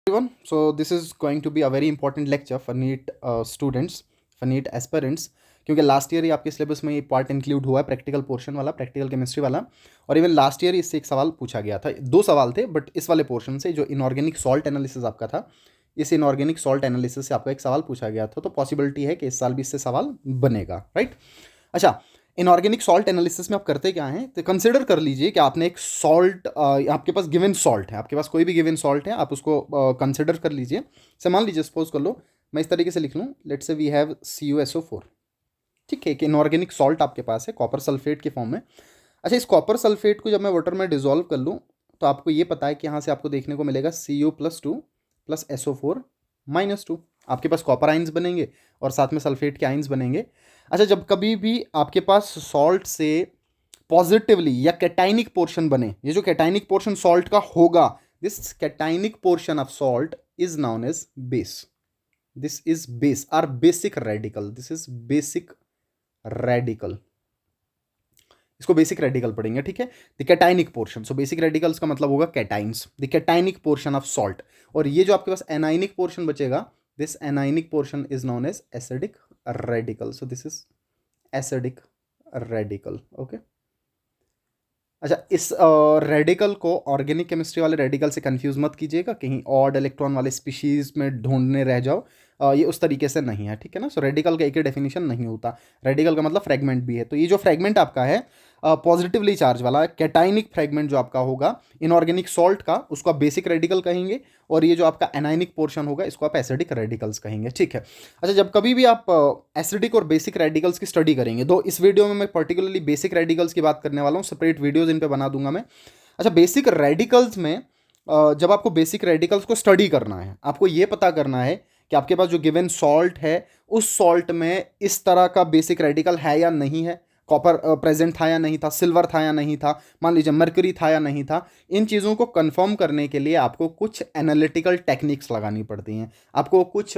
everyone. So this is going to be a very important lecture for NEET students, for NEET aspirants, क्योंकि last year ही आपके syllabus में ये part include हुआ है, practical portion वाला, practical chemistry वाला। और इवन लास्ट ईयर इससे एक सवाल पूछा गया था, दो सवाल थे, बट इस वाले पोर्शन से जो इनऑर्गेनिक सॉल्ट एनालिसिस आपका था, इस इनऑर्गेनिक सॉल्ट एनालिसिस से आपका एक सवाल पूछा गया था, तो पॉसिबिलिटी है कि इस साल भी इससे सवाल बनेगा, राइट। अच्छा, इनऑर्गेनिक सॉल्ट एनालिसिस में आप करते क्या हैं, तो कंसिडर कर लीजिए कि आपने एक सॉल्ट, आपके पास गिवन सॉल्ट है, आपके पास कोई भी गिवन सॉल्ट है, आप उसको कंसिडर कर लीजिए। से मान लीजिए, सपोज कर लो, मैं इस तरीके से लिख लूँ, let's say we have CuSO4, ठीक है, कि इनऑर्गेनिक सॉल्ट आपके पास है कॉपर सल्फेट के फॉर्म में। अच्छा, इस कॉपर सल्फेट को जब मैं वाटर में डिजोल्व कर लूँ, तो आपको ये पता है कि यहाँ से आपको देखने को मिलेगा Cu+2 + SO4-2। आपके पास कॉपर आइंस बनेंगे और साथ में सल्फेट के आइंस बनेंगे। अच्छा, जब कभी भी आपके पास सॉल्ट से पॉजिटिवली या कैटाइनिक पोर्शन बने, ये जो कैटाइनिक पोर्शन सॉल्ट का होगा, this cationic portion of salt is known as base. This is base और basic radical. This is basic radical, इसको बेसिक रेडिकल पढ़ेंगे, ठीक है। The cationic portion, so basic radicals का मतलब होगा cations, the cationic portion of salt. और ये जो आपके पास एनाइनिक पोर्शन बचेगा, this anionic portion is known as acidic radical. So this is acidic radical, okay. अच्छा, इस रेडिकल को ऑर्गेनिक केमिस्ट्री वाले रेडिकल से कंफ्यूज मत कीजिएगा, कहीं ऑड इलेक्ट्रॉन वाले स्पीशीज में ढूंढने रह जाओ, ये उस तरीके से नहीं है, ठीक है ना। सो रेडिकल का एक ही डेफिनेशन नहीं होता, रेडिकल का मतलब फ्रेगमेंट भी है। तो ये जो फ्रेगमेंट आपका है पॉजिटिवली चार्ज वाला कैटाइनिक फ्रेगमेंट जो आपका होगा इनऑर्गेनिक सॉल्ट का, उसको आप बेसिक रेडिकल कहेंगे, और ये जो आपका एनाइनिक पोर्शन होगा इसको आप एसिडिक रेडिकल्स कहेंगे, ठीक है। अच्छा, जब कभी भी आप एसिडिक और बेसिक रेडिकल्स की स्टडी करेंगे, तो इस वीडियो में मैं पर्टिकुलरली बेसिक रेडिकल्स की बात करने वाला हूँ, सेपरेट वीडियोज इन पर बना दूंगा मैं। अच्छा, बेसिक रेडिकल्स में जब आपको बेसिक रेडिकल्स को स्टडी करना है, आपको ये पता करना है कि आपके पास जो गिवन सॉल्ट है उस सॉल्ट में इस तरह का बेसिक रेडिकल है या नहीं है, कॉपर प्रेजेंट था या नहीं था, सिल्वर था या नहीं था, मान लीजिए मरकरी था या नहीं था। इन चीज़ों को कंफर्म करने के लिए आपको कुछ एनालिटिकल टेक्निक्स लगानी पड़ती हैं, आपको कुछ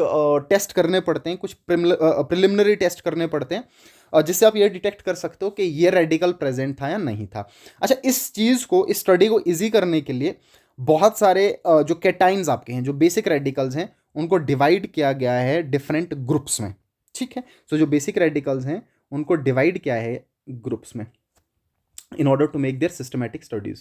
टेस्ट करने पड़ते हैं, कुछ प्रिलिमिनरी टेस्ट करने पड़ते हैं, जिससे आप ये डिटेक्ट कर सकते हो कि ये रेडिकल प्रेजेंट था या नहीं था। अच्छा, इस चीज़ को, इस स्टडी को ईजी करने के लिए बहुत सारे जो कैटाइंस आपके हैं, जो बेसिक रेडिकल्स हैं, उनको डिवाइड किया गया है डिफरेंट ग्रुप्स में, ठीक है। सो जो बेसिक रेडिकल्स हैं उनको डिवाइड किया है ग्रुप्स में in order to make their systematic studies.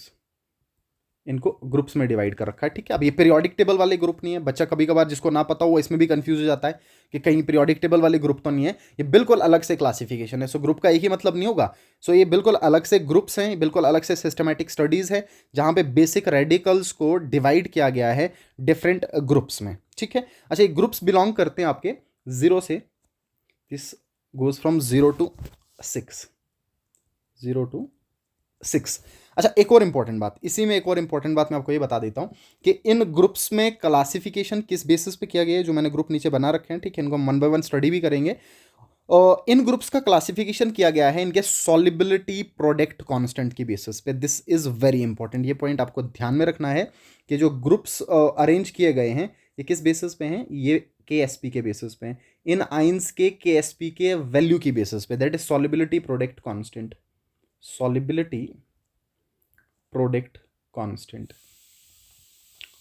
इनको ग्रुप्स में डिवाइड कर रखा है, ठीक है। अब ये पीरियोडिक टेबल वाले ग्रुप नहीं है, बच्चा कभी कभार जिसको ना पता हो इसमें भी कंफ्यूज हो जाता है कि कहीं पीरियोडिक टेबल वाले ग्रुप तो नहीं है, ये बिल्कुल अलग से क्लासिफिकेशन है। सो ग्रुप का एक ही मतलब नहीं होगा, सो ये बिल्कुल अलग से ग्रुप्स हैं, बिल्कुल अलग से सिस्टमैटिक स्टडीज है, जहां पे बेसिक रेडिकल्स को डिवाइड किया गया है डिफरेंट ग्रुप्स में, ठीक है। अच्छा, ये ग्रुप्स बिलोंग करते हैं आपके 0 से, this goes from 0 to 6, 0 to 6। अच्छा, एक और इंपॉर्टेंट बात, इसी में एक और इंपॉर्टेंट बात मैं आपको ये बता देता हूँ कि इन ग्रुप्स में क्लासिफिकेशन किस बेसिस पे किया गया है, जो मैंने ग्रुप नीचे बना रखे हैं, ठीक है, इनको हम 1 by 1 स्टडी भी करेंगे। और इन ग्रुप्स का क्लासिफिकेशन किया गया है इनके सॉल्युबिलिटी प्रोडक्ट कांस्टेंट की बेसिस पे। दिस इज वेरी इंपॉर्टेंट, ये पॉइंट आपको ध्यान में रखना है कि जो ग्रुप्स अरेंज किए गए हैं ये किस बेसिस पे हैं, ये KSP के बेसिस पे हैं, इन आइंस के KSP के वैल्यू की बेसिस पे, that is solubility product constant, solubility product constant,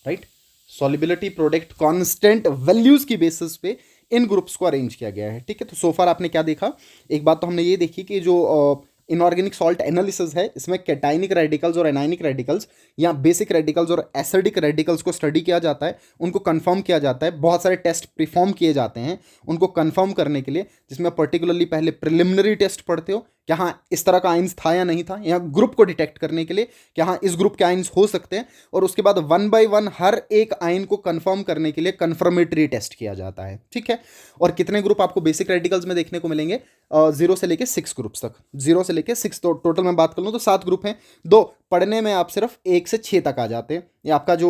right. Solubility product constant values की बेसिस पे इन ग्रुप्स को अरेंज किया गया है, ठीक है। तो सोफार आपने क्या देखा, एक बात तो हमने ये देखी कि जो इनऑर्गेनिक सॉल्ट एनालिसिस है, इसमें कैटाइनिक रेडिकल्स और एनाइनिक रेडिकल्स या बेसिक रेडिकल्स और एसिडिक रेडिकल्स को स्टडी किया जाता है, उनको कंफर्म किया जाता है, बहुत सारे टेस्ट परफॉर्म किए जाते हैं उनको कंफर्म करने के लिए, जिसमें पर्टिकुलरली पहले प्रिलिमिनरी टेस्ट पढ़ते हो कि हाँ इस तरह का आइंस था या नहीं था, यहाँ ग्रुप को डिटेक्ट करने के लिए कि हाँ इस ग्रुप के आइंस हो सकते हैं, और उसके बाद 1 by 1 हर एक आइन को कंफर्म करने के लिए कंफर्मेटरी टेस्ट किया जाता है, ठीक है। और कितने ग्रुप आपको बेसिक रेडिकल्स में देखने को मिलेंगे, 0 से लेके 6 ग्रुप्स तक, 0 से लेके 6, तो टोटल मैं बात कर लूँ तो 7 ग्रुप हैं। दो पढ़ने में आप सिर्फ 1 से 6 तक आ जाते हैं। ये आपका जो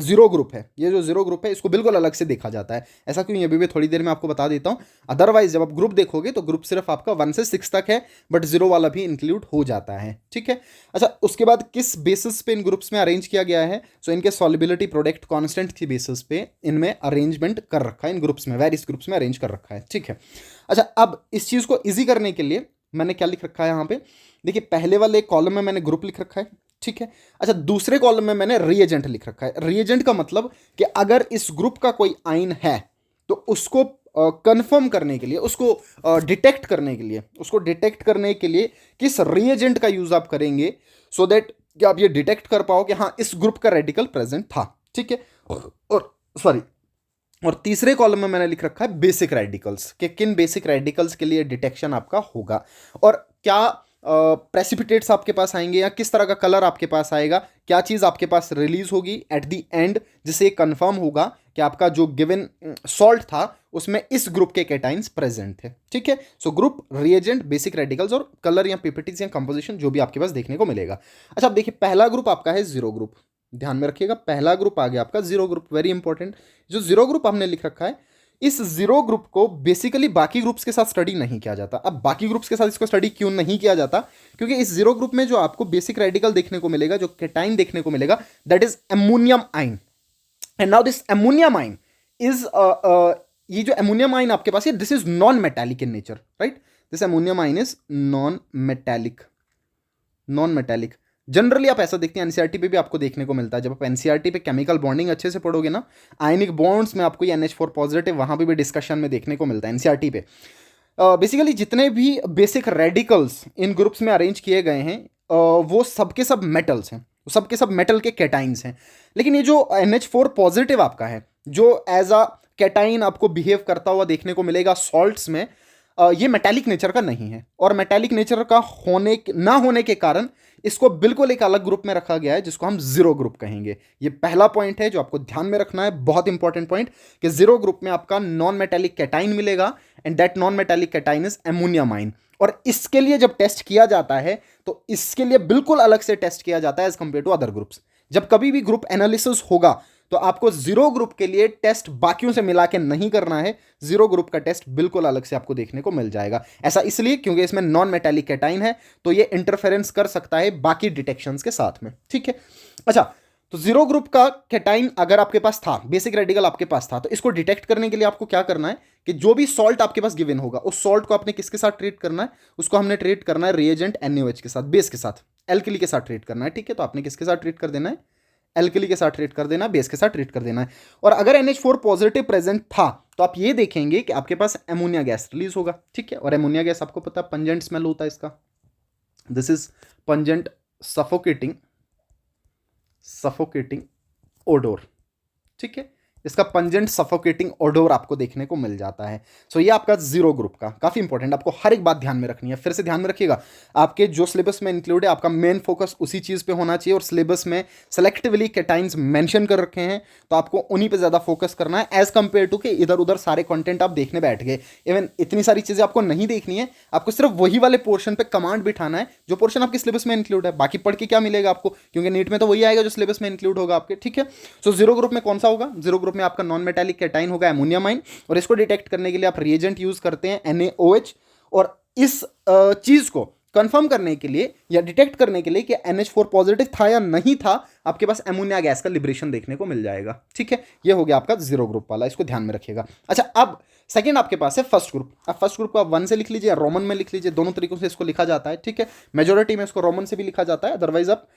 0 ग्रुप है, ये जो 0 ग्रुप है इसको बिल्कुल अलग से देखा जाता है। ऐसा क्यों, ये भी थोड़ी देर में आपको बता देता हूँ। अदरवाइज जब आप ग्रुप देखोगे तो ग्रुप सिर्फ आपका 1 से 6 तक है, बट 0 वाला भी इंक्लूड हो जाता है, ठीक है। अच्छा, उसके बाद किस बेसिस पे इन ग्रुप्स में अरेंज किया गया है, सो इनके सॉल्युबिलिटी प्रोडक्ट कांस्टेंट की बेसिस पे इनमें अरेंजमेंट कर रखा है, इन ग्रुप्स में, वेरियस ग्रुप्स में अरेंज कर रखा है, ठीक है। अच्छा, अब इस चीज़ को ईजी करने के लिए मैंने क्या लिख रखा है यहाँ पे, देखिए पहले वाले कॉलम में मैंने ग्रुप लिख रखा है, ठीक है। अच्छा, दूसरे कॉलम में मैंने रिएजेंट लिख रखा है। रिएजेंट का मतलब कि अगर इस ग्रुप का कोई आयन है तो उसको कंफर्म करने के लिए, उसको डिटेक्ट करने के लिए, किस रिएजेंट का यूज आप करेंगे सो दैट कि आप ये डिटेक्ट कर पाओ कि हाँ इस ग्रुप का रेडिकल प्रेजेंट था, ठीक है। और सॉरी, और तीसरे कॉलम में मैंने लिख रखा है बेसिक रेडिकल्स, कि किन बेसिक रेडिकल्स के लिए डिटेक्शन आपका होगा और क्या प्रेसिपिटेट्स आपके पास आएंगे या किस तरह का कलर आपके पास आएगा, क्या चीज़ आपके पास रिलीज होगी एट द एंड जिससे कंफर्म होगा कि आपका जो गिवन सॉल्ट था उसमें इस ग्रुप के कैटाइंस प्रेजेंट थे, ठीक है। So group, reagent, basic radicals और कलर या पीपीटीज या कंपोजिशन जो भी आपके पास देखने को मिलेगा। अच्छा, अब देखिए पहला ग्रुप आपका है जीरो ग्रुप, ध्यान में रखिएगा पहला ग्रुप आ गया आपका जीरो ग्रुप, वेरी इंपॉर्टेंट। जो जीरो ग्रुप हमने लिख रखा है, इस जीरो ग्रुप को बेसिकली बाकी ग्रुप्स के साथ स्टडी नहीं किया जाता। अब बाकी ग्रुप्स के साथ इसको स्टडी क्यों नहीं किया जाता? क्योंकि इस जीरो ग्रुप में जो आपको बेसिक रेडिकल देखने को मिलेगा, जो कैटाइन देखने को मिलेगा, दैट इज अमोनियम आइन। एंड नाउ दिस अमोनियम आइन इज, ये जो अमोनियम आइन आपके पास है, this is non metallic in nature, right. This ammonium आइन इज नॉन मेटालिक। जनरली आप ऐसा देखते हैं, एनसीईआरटी पे भी आपको देखने को मिलता है। जब आप एनसीईआरटी पे केमिकल बॉन्डिंग अच्छे से पढ़ोगे ना, आयनिक बॉन्ड्स में आपको ये NH4 पॉजिटिव वहां पे भी डिस्कशन में देखने को मिलता है एनसीईआरटी पे। बेसिकली जितने भी बेसिक रेडिकल्स इन ग्रुप्स में अरेंज किए गए हैं, वो सबके सब मेटल्स हैं, सबके सब मेटल के कैटाइंस हैं। लेकिन ये जो NH4 पॉजिटिव आपका है, जो एज अ कैटाइन आपको बिहेव करता हुआ देखने को मिलेगा सॉल्ट्स में, ये मेटालिक नेचर का नहीं है। और मेटालिक नेचर का ना होने के कारण इसको बिल्कुल एक अलग ग्रुप में रखा गया है, जिसको हम जीरो ग्रुप कहेंगे। ये पहला पॉइंट है जो आपको ध्यान में रखना है, बहुत इंपॉर्टेंट पॉइंट, कि जीरो ग्रुप में आपका नॉन मेटालिक कैटाइन मिलेगा and that non metallic cation is ammonium आइन। और इसके लिए जब टेस्ट किया जाता है तो इसके लिए बिल्कुल अलग से टेस्ट किया जाता है as compare to other groups. जब कभी भी ग्रुप एनालिसिस होगा तो आपको जीरो ग्रुप के लिए टेस्ट बाकियों से मिला के नहीं करना है, जीरो ग्रुप का टेस्ट बिल्कुल अलग से आपको देखने को मिल जाएगा। ऐसा इसलिए क्योंकि इसमें नॉन मेटालिक कैटाइन है, तो ये इंटरफेरेंस कर सकता है बाकी डिटेक्शंस के साथ में, ठीक है। अच्छा, तो जीरो ग्रुप का कैटाइन अगर आपके पास था, बेसिक रेडिकल आपके पास था, तो इसको डिटेक्ट करने के लिए आपको क्या करना है कि जो भी सॉल्ट आपके पास गिवन होगा उस सॉल्ट को आपने किसके साथ ट्रीट करना है? उसको हमने ट्रीट करना है रिएजेंट NaOH के साथ, बेस के साथ, एल्कली के साथ ट्रीट करना है, ठीक है। तो आपने किसके साथ ट्रीट कर देना है? एल्कली के साथ ट्रीट कर देना, बेस के साथ ट्रीट कर देना है। और अगर NH4 पॉजिटिव प्रेजेंट था तो आप ये देखेंगे कि आपके पास अमोनिया गैस रिलीज होगा, ठीक है। और अमोनिया गैस आपको पता है पंजेंट स्मेल होता है इसका, this is pungent suffocating odour, ठीक है। इसका पंजेंट सफोकेटिंग ओडोर आपको देखने को मिल जाता है। सो ये आपका जीरो ग्रुप का काफी इंपॉर्टेंट, आपको हर एक बात ध्यान में रखनी है। फिर से ध्यान में रखिएगा, आपके जो सिलेबस में इंक्लूड है आपका मेन फोकस उसी चीज पे होना चाहिए। और सिलेबस में सेलेक्टिवली कैटाइंस मेंशन कर रखे हैं तो आपको उन्हीं पे ज्यादा फोकस करना है एज कंपेयर टू कि इधर उधर सारे कंटेंट आप देखने बैठ गए। इवन इतनी सारी चीजें आपको नहीं देखनी है, आपको सिर्फ वही वाले पोर्शन पे कमांड बिठाना है जो पोर्शन आपके सिलेबस में इंक्लूड है। बाकी पढ़ के क्या मिलेगा आपको, क्योंकि नीट में तो वही आएगा जो सिलेबस में इंक्लूड होगा आपके, ठीक है। सो जीरो ग्रुप में कौन सा होगा? जीरो ग्रुप में आपका नॉन मेटालिक कैटाइन होगा अमोनियम आइन, और इसको डिटेक्ट करने के लिए आप रिएजेंट यूज करते हैं NaOH। और इस चीज को कंफर्म करने के लिए या डिटेक्ट करने के लिए कि NH4 पॉजिटिव था या नहीं था, आपके पास अमोनिया गैस का लिबरेशन देखने को मिल जाएगा, ठीक है। ये हो गया आपका जीरो ग्रुप वाला, इसको ध्यान में रखिएगा। अच्छा, अब सेकंड आपके पास है फर्स्ट ग्रुप। अब फर्स्ट ग्रुप को आप 1 से लिख लीजिए या रोमन में लिख लीजिए, दोनों तरीकों से इसको लिखा जाता है, ठीक है। मेजोरिटी में इसको रोमन से भी लिखा जाता है, अदरवाइज आप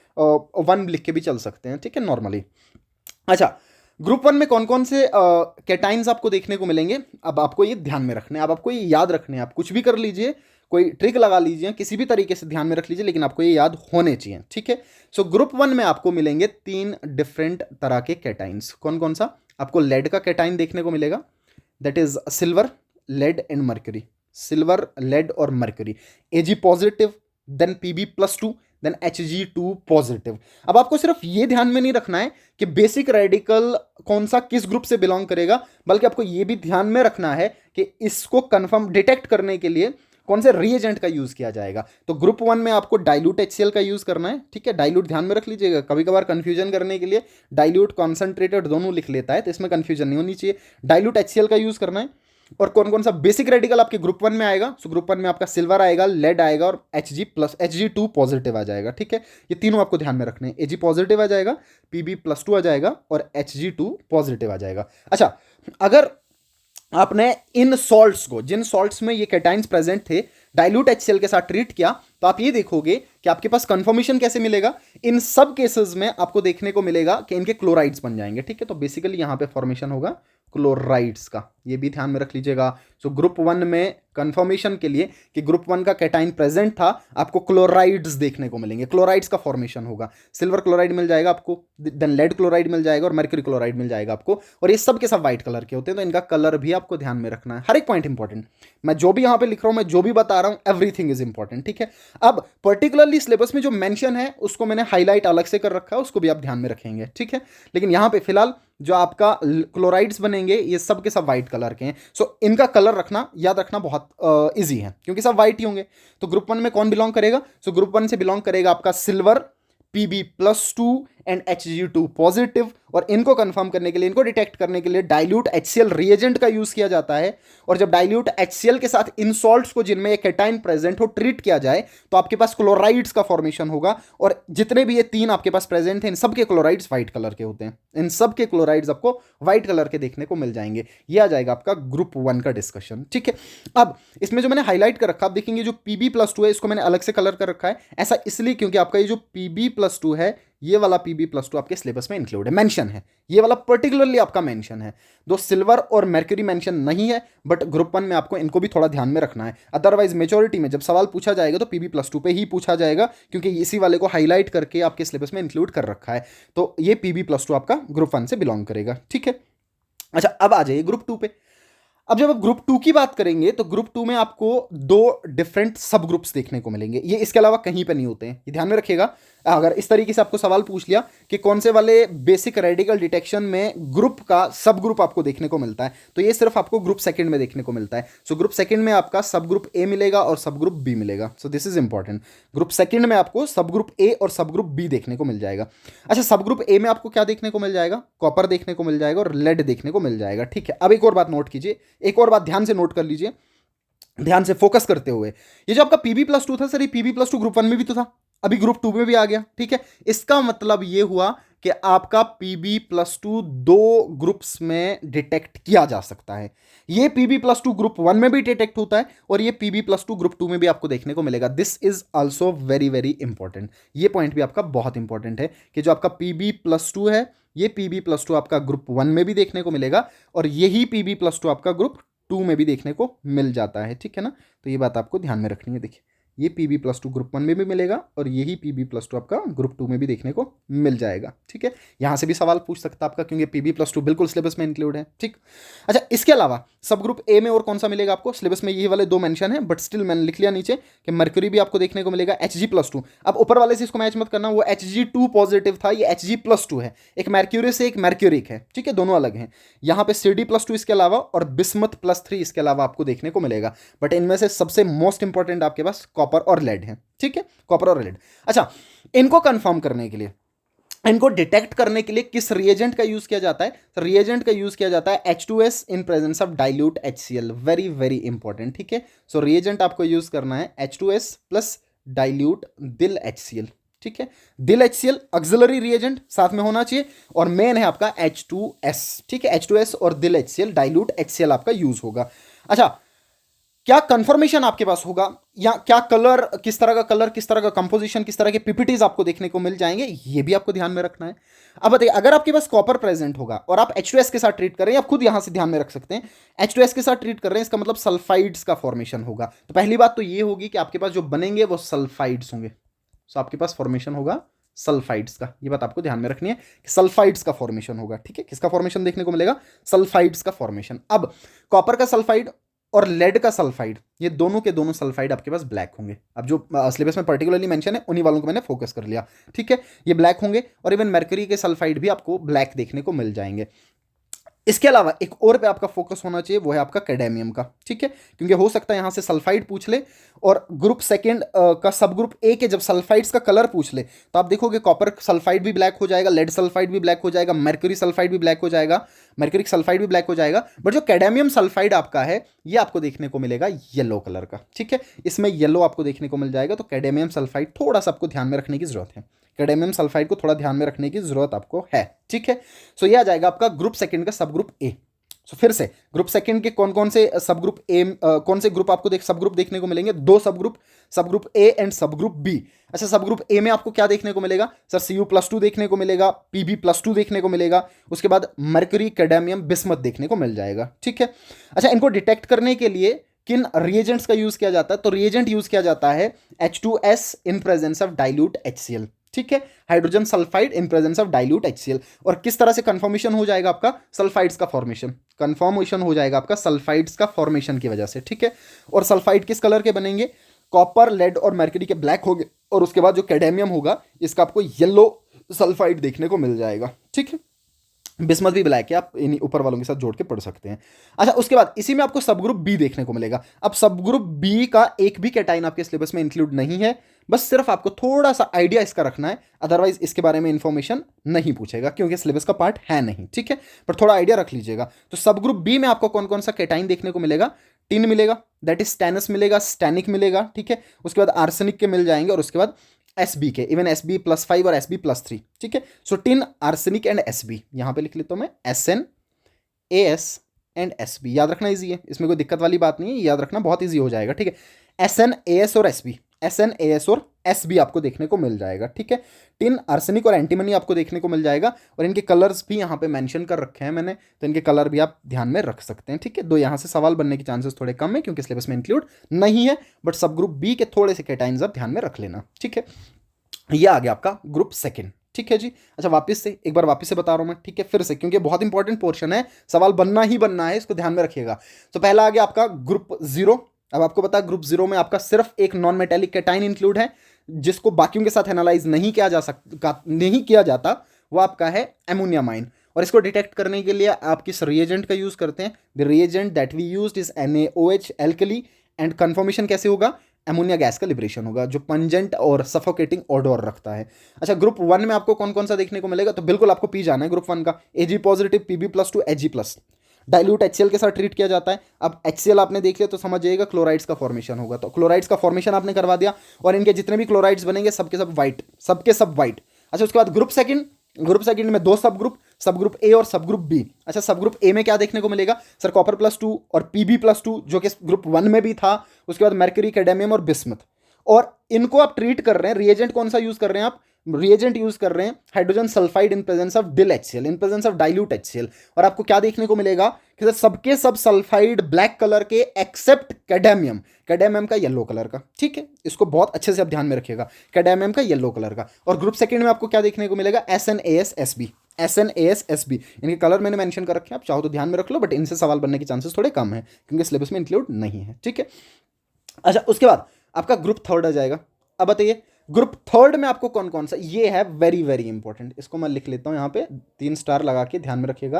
1 लिख के भी चल सकते हैं, ठीक है, नॉर्मली। अच्छा, ग्रुप 1 में कौन कौन से कैटाइंस आपको देखने को मिलेंगे, अब आपको ये ध्यान में रखने हैं, अब आपको ये याद रखने हैं। आप कुछ भी कर लीजिए, कोई ट्रिक लगा लीजिए, किसी भी तरीके से ध्यान में रख लीजिए, लेकिन आपको ये याद होने चाहिए, ठीक है। सो ग्रुप 1 में आपको मिलेंगे 3 डिफरेंट तरह के कैटाइंस। कौन कौन सा? आपको लेड का कैटाइन देखने को मिलेगा, that is silver, lead and mercury. Silver, lead और mercury, Ag positive, then Pb+2, then Hg2 positive. अब आपको सिर्फ ये ध्यान में नहीं रखना है कि बेसिक रेडिकल कौन सा किस ग्रुप से बिलोंग करेगा, बल्कि आपको ये भी ध्यान में रखना है कि इसको कंफर्म डिटेक्ट करने के लिए कौन से रिएजेंट का यूज किया जाएगा। तो ग्रुप 1 में आपको डाइल्यूट HCl का यूज करना है, ठीक है। डाइल्यूट ध्यान में रख लीजिएगा, कभी कभार कंफ्यूजन करने के लिए डाइल्यूट कॉन्सेंट्रेटेड दोनों लिख लेता है, तो इसमें कंफ्यूजन नहीं होनी चाहिए। डाइल्यूट HCl का यूज करना है। और कौन कौन सा बेसिक रेडिकल आपके ग्रुप 1 में आएगा? सो ग्रुप 1 में आपका सिल्वर आएगा, लेड आएगा और Hg2 पॉजिटिव आ जाएगा, ठीक है। ये तीनों आपको ध्यान में रखने हैं, Ag पॉजिटिव आ जाएगा, Pb+2 आ जाएगा और Hg2 पॉजिटिव आ जाएगा। अच्छा, अगर आपने इन सॉल्ट्स को, जिन सॉल्ट्स में ये कैटाइंस प्रेजेंट थे, डाइल्यूट HCl के साथ ट्रीट किया, तो आप ये देखोगे कि आपके पास कंफर्मेशन कैसे मिलेगा, इन सब केसेस में आपको देखने को मिलेगा कि इनके क्लोराइड्स बन जाएंगे, ठीक है। तो बेसिकली यहां पे फॉर्मेशन होगा क्लोराइड्स का, ये भी ध्यान में रख लीजिएगा। सो ग्रुप 1 में कंफर्मेशन के लिए कि ग्रुप 1 का कैटाइन प्रेजेंट था, आपको क्लोराइड्स देखने को मिलेंगे, क्लोराइड्स का फॉर्मेशन होगा। सिल्वर क्लोराइड मिल जाएगा आपको, देन लेड क्लोराइड मिल जाएगा और मर्क्यूरी क्लोराइड मिल जाएगा आपको, और ये सब के सब व्हाइट कलर के होते हैं, तो इनका कलर भी आपको ध्यान में रखना है। हर एक पॉइंट इंपॉर्टेंट, मैं जो भी यहां पे लिख रहा हूं, मैं जो भी बता रहा हूं, एवरीथिंग इज इंपॉर्टेंट, ठीक है। अब पर्टिकुलरली सिलेबस में जो मेंशन है उसको मैंने हाईलाइट अलग से कर रखा है, उसको भी आप ध्यान में रखेंगे, ठीक है। लेकिन यहां पे फिलहाल जो आपका क्लोराइड्स बनेंगे ये सब के सब व्हाइट कलर के हैं, सो इनका कलर रखना, याद रखना बहुत इजी है, क्योंकि सब व्हाइट ही होंगे। तो ग्रुप 1 में कौन बिलोंग करेगा? सो ग्रुप 1 से बिलोंग करेगा आपका silver, Pb+2 and Hg2 positive, और इनको कंफर्म करने के लिए, इनको डिटेक्ट करने के लिए डाइल्यूट HCl रिएजेंट का यूज किया जाता है। और जब डाइल्यूट HCl के साथ इन सॉल्ट्स को जिनमें एक कैटाइन प्रेजेंट हो ट्रीट किया जाए, तो आपके पास क्लोराइड्स का फॉर्मेशन होगा, और जितने भी ये 3 आपके पास प्रेजेंट हैं इन सब के क्लोराइड्स व्हाइट कलर के होते हैं, इन सब के क्लोराइड्स आपको व्हाइट कलर के देखने को मिल जाएंगे। ये आ जाएगा आपका ग्रुप 1 का डिस्कशन, ठीक है। अब इसमें जो मैंने हाईलाइट कर रखा, आप देखेंगे जो Pb+2 है इसको मैंने अलग से कलर कर रखा है, ऐसा इसलिए क्योंकि आपका ये जो Pb+2 है, ये वाला Pb+2 आपके सिलेबस में इंक्लूड है, मेंशन है, ये वाला पर्टिकुलरली आपका मेंशन है। दो सिल्वर और मर्क्यूरी मेंशन नहीं है, बट ग्रुप 1 में आपको इनको भी थोड़ा ध्यान में रखना है, अदरवाइज मेजोरिटी में जब सवाल पूछा जाएगा तो Pb+2 पे ही पूछा जाएगा, क्योंकि इसी वाले को हाईलाइट करके आपके सिलेबस में इंक्लूड कर रखा है। तो ये Pb+2 आपका ग्रुप 1 से बिलोंग करेगा, ठीक है। अच्छा, अब आ जाइए ग्रुप 2 पे। अब जब आप ग्रुप 2 की बात करेंगे तो ग्रुप 2 में आपको 2 डिफरेंट सब ग्रुप्स देखने को मिलेंगे, ये इसके अलावा कहीं पे नहीं होते हैं, ये ध्यान में रखिएगा। अगर इस तरीके से आपको सवाल पूछ लिया कि कौन से वाले बेसिक रेडिकल डिटेक्शन में ग्रुप का सब ग्रुप आपको देखने को मिलता है, तो ये सिर्फ आपको ग्रुप सेकंड में देखने को मिलता है। सो ग्रुप सेकंड में आपका सब ग्रुप ए मिलेगा और सब ग्रुप बी मिलेगा। सो this is important, group second में आपको सब ग्रुप ए और सब ग्रुप बी देखने को मिल जाएगा। अच्छा, सब ग्रुप ए में आपको क्या देखने को मिल जाएगा? कॉपर देखने को मिल जाएगा और लेड देखने को मिल जाएगा, ठीक है। अब एक और बात नोट कीजिए, एक और बात ध्यान से नोट कर लीजिए, ध्यान से फोकस करते हुए। ये जो आपका Pb+2 था सर, ये Pb+2 ग्रुप 1 में भी तो था, अभी ग्रुप 2 में भी आ गया, ठीक है। इसका मतलब ये हुआ कि आपका Pb+2 2 ग्रुप्स में डिटेक्ट किया जा सकता है। ये Pb+2 ग्रुप 1 में भी डिटेक्ट होता है और ये Pb+2 ग्रुप 2 में भी आपको देखने को मिलेगा। This is also very very important, ये पॉइंट भी आपका बहुत इंपॉर्टेंट है कि जो आपका Pb+2 है, ये Pb+2 आपका ग्रुप 1 में भी देखने को मिलेगा और यही Pb+2 आपका ग्रुप 2 में भी देखने को मिल जाता है, ठीक है ना। तो ये बात आपको ध्यान में रखनी है। देखिए, ये Pb+2 ग्रुप 1 में भी मिलेगा और यही Pb+2 आपका ग्रुप 2 में भी देखने को मिल जाएगा, ठीक है। यहां से भी सवाल पूछ सकता है आपका, क्योंकि Pb+2 बिल्कुल सिलेबस में इंक्लूड है, ठीक। अच्छा, इसके अलावा सब ग्रुप ए में और कौन सा मिलेगा आपको? सिलेबस में ये वाले 2 मेंशन है, बट स्टिल मैंने लिख लिया नीचे कि मर्क्यूरी भी आपको देखने को मिलेगा, Hg+2। अब ऊपर वाले से इसको मैच मत करना, वो Hg2 पॉजिटिव था, ये Hg+2 है, एक मर्क्यूरी से एक मर्क्यूरिक है, ठीक है, दोनों अलग हैं। यहाँ पे Cd+2 इसके अलावा और बिस्मथ+3 इसके अलावा आपको देखने को मिलेगा, बट इनमें से सबसे मोस्ट इंपॉर्टेंट आपके पास कॉपर और लेड है, ठीक है, कॉपर और लेड। अच्छा, इनको कंफर्म करने के लिए, इनको डिटेक्ट करने के लिए किस रिएजेंट का यूज किया जाता है? तो रिएजेंट का यूज किया जाता है H2S in presence of dilute HCl, very very important, ठीक है। सो रिएजेंट आपको यूज करना है H2S प्लस डाइल्यूट दिल HCl, ठीक है। दिल HCl ऑक्सिलरी रिएजेंट साथ में होना चाहिए और मेन है आपका H2S, ठीक है। H2S और दिल HCl डाइल्यूट HCl आपका यूज होगा। अच्छा, क्या कंफर्मेशन आपके पास होगा या क्या कलर, किस तरह का कलर, किस तरह का कंपोजिशन, किस तरह के पीपीटीज आपको देखने को मिल जाएंगे, ये भी आपको ध्यान में रखना है। अब बताइए, अगर आपके पास कॉपर प्रेजेंट होगा और आप H2S के साथ ट्रीट कर रहे हैं, आप खुद यहां से ध्यान में रख सकते हैं, H2S के साथ ट्रीट कर रहे हैं, इसका मतलब सल्फाइड्स का फॉर्मेशन होगा। तो पहली बात तो ये होगी कि आपके पास जो बनेंगे वो सल्फाइड्स होंगे, सो आपके पास फॉर्मेशन होगा सल्फाइड्स का, ये बात आपको ध्यान में रखनी है कि सल्फाइड्स का फॉर्मेशन होगा, ठीक है। किसका फॉर्मेशन देखने को मिलेगा? सल्फाइड्स का फॉर्मेशन। अब कॉपर का सल्फाइड और लेड का सल्फाइड, ये दोनों के दोनों सल्फाइड आपके पास ब्लैक होंगे। अब जो सिलेबस में पर्टिकुलरली मेंशन है उन्हीं वालों को मैंने फोकस कर लिया, ठीक है, ये ब्लैक होंगे और इवन मर्क्यूरी के सल्फाइड भी आपको ब्लैक देखने को मिल जाएंगे। इसके अलावा एक और पे आपका फोकस होना चाहिए, वो है आपका कैडेमियम का, ठीक है, क्योंकि हो सकता है यहां से सल्फाइड पूछ ले और ग्रुप सेकंड का सब ग्रुप ए के जब सल्फाइड्स का कलर पूछ ले तो आप देखोगे कॉपर सल्फाइड भी ब्लैक हो जाएगा, लेड सल्फाइड भी ब्लैक हो जाएगा, मर्क्यूरी सल्फाइड भी ब्लैक हो जाएगा, मर्क्यूरिक सल्फाइड भी ब्लैक हो जाएगा, बट जो कैडेमियम सल्फाइड आपका है ये आपको देखने को मिलेगा येलो कलर का, ठीक है, इसमें येलो आपको देखने को मिल जाएगा। तो कैडेमियम सल्फाइड थोड़ा सा आपको ध्यान में रखने की जरूरत है, कैडेमियम सल्फाइड को थोड़ा ध्यान में रखने की जरूरत आपको है, ठीक है। सो ये आ जाएगा आपका ग्रुप सेकंड का सब ग्रुप ए। सो फिर से ग्रुप सेकंड के कौन कौन से सब ग्रुप ए, कौन से ग्रुप आपको सब ग्रुप देखने को मिलेंगे? दो सब ग्रुप ए एंड सब ग्रुप बी। अच्छा, सब ग्रुप ए में आपको क्या देखने को मिलेगा सर? Cu+2 देखने को मिलेगा, Pb+2 देखने को मिलेगा, उसके बाद मरकरी, कैडमियम, बिस्मथ देखने को मिल जाएगा। ठीक है। अच्छा, इनको डिटेक्ट करने के लिए किन रिएजेंट्स का यूज किया जाता है? तो रिएजेंट यूज किया जाता है H2S in presence of dilute HCl। ठीक है, hydrogen sulphide in presence of dilute HCl। और किस तरह से कंफर्मेशन हो जाएगा आपका? सल्फाइड्स का फॉर्मेशन, कंफर्मेशन हो जाएगा आपका सल्फाइड्स का फॉर्मेशन की वजह से। ठीक है, और सल्फाइड किस कलर के बनेंगे? कॉपर, लेड और मर्करी के ब्लैक हो गए, और उसके बाद जो कैडमियम होगा इसका आपको येलो सल्फाइड देखने को मिल जाएगा। ठीक है, बिस्मथ भी ब्लैक है, आप इन ऊपर वालों के साथ जोड़ के पढ़ सकते हैं। अच्छा, उसके बाद इसी में आपको सब ग्रुप बी देखने को मिलेगा। अब सब ग्रुप बी का एक भी कैटाइन आपके सिलेबस में इंक्लूड नहीं है, बस सिर्फ आपको थोड़ा सा आइडिया इसका रखना है, अदरवाइज इसके बारे में इंफॉर्मेशन नहीं पूछेगा क्योंकि सिलेबस का पार्ट है नहीं। ठीक है, पर थोड़ा आइडिया रख लीजिएगा। तो सब ग्रुप बी में आपको कौन कौन सा कैटाइन देखने को मिलेगा? टिन मिलेगा, दैट इज स्टेनस मिलेगा, स्टैनिक मिलेगा। ठीक है, उसके बाद आर्सेनिक के मिल जाएंगे, और उसके बाद SB के, इवन SB+5 और SB+3। ठीक है, सो टिन, आर्सेनिक एंड SB, यहां पे लिख लेता हूं मैं SN AS एंड SB। याद रखना इजी है, इसमें कोई दिक्कत वाली बात नहीं है, याद रखना बहुत इजी हो जाएगा। ठीक है, SN AS और SB, SN AS और SB आपको देखने को मिल जाएगा। ठीक है, टिन, आर्सेनिक और एंटीमनी आपको देखने को मिल जाएगा, और इनके कलर्स भी यहाँ पे मेंशन कर रखे हैं मैंने, तो इनके कलर भी आप ध्यान में रख सकते हैं। ठीक है, दो यहाँ से सवाल बनने के चांसेस थोड़े कम है क्योंकि सिलेबस में इंक्लूड नहीं है, बट सब ग्रुप बी के थोड़े से कैटाइन्स आप ध्यान में रख लेना। ठीक है, ये आ गया आपका ग्रुप सेकंड। ठीक है जी। अच्छा, वापस से एक बार वापस से बता रहा हूं मैं। ठीक है, फिर से, क्योंकि बहुत इंपॉर्टेंट पोर्शन है, सवाल बनना ही बनना है, इसको ध्यान में रखिएगा। तो पहला आ गया आपका ग्रुप जीरो। अब आपको पता है ग्रुप जीरो में आपका सिर्फ एक नॉन मेटेलिक कैटाइन इंक्लूड है, जिसको बाकियों के साथ एनालाइज नहीं किया जाता, वो आपका है अमोनिया माइन। और इसको डिटेक्ट करने के लिए आप किस रिएजेंट का यूज करते हैं? The reagent that we used is NaOH alkali, and confirmation कैसे होगा? अमोनिया गैस का लिबरेशन होगा, जो पंजेंट और सफोकेटिंग ऑडोर रखता है। अच्छा, ग्रुप वन में आपको कौन कौन सा देखने को मिलेगा? तो बिल्कुल आपको पी जाना है ग्रुप वन का। Ag positive, Pb+2, Ag+, dilute HCl के साथ ट्रीट किया जाता है। अब HCl आपने देख लिया तो समझ जाइएगा क्लोराइड्स का फॉर्मेशन होगा, तो क्लोराइड्स का फॉर्मेशन आपने करवा दिया, और इनके जितने भी क्लोराइड्स बनेंगे सबके सब वाइट, सबके सब वाइट। अच्छा, उसके बाद ग्रुप सेकंड में दो सब ग्रुप ए और सब ग्रुप बी। अच्छा, सब ग्रुप ए में क्या देखने को मिलेगा? सर Copper+2 और Pb+2, जो कि ग्रुप वन में भी था। उसके बाद मर्करी, कैडमियम और बिस्मथ, और इनको आप ट्रीट कर रहे हैं। रिएजेंट कौन सा यूज कर रहे हैं आप? रिएजेंट यूज कर रहे हैं hydrogen sulphide in presence of dil HCl, in presence of dilute HCl। और आपको क्या देखने को मिलेगा कि सर सबके सब सल्फाइड ब्लैक कलर के एक्सेप्ट कैडमियम का येलो कलर का। ठीक है, इसको बहुत अच्छे से आप ध्यान में रखिएगा, कैडमियम का येलो कलर का। और ग्रुप सेकंड में आपको क्या देखने को मिलेगा? SNAS SB। इनके कलर मैंने मेंशन कर रखे हैं, आप चाहो तो ध्यान में रख लो, बट इनसे सवाल बनने के चांसेस थोड़े कम है क्योंकि सिलेबस में इंक्लूड नहीं है। ठीक है। अच्छा, उसके बाद आपका ग्रुप थर्ड आ जाएगा। अब बताइए ग्रुप थर्ड में आपको कौन कौन सा? ये है वेरी वेरी इंपॉर्टेंट, इसको मैं लिख लेता हूं यहाँ पे 3 स्टार लगा के, ध्यान में रखिएगा,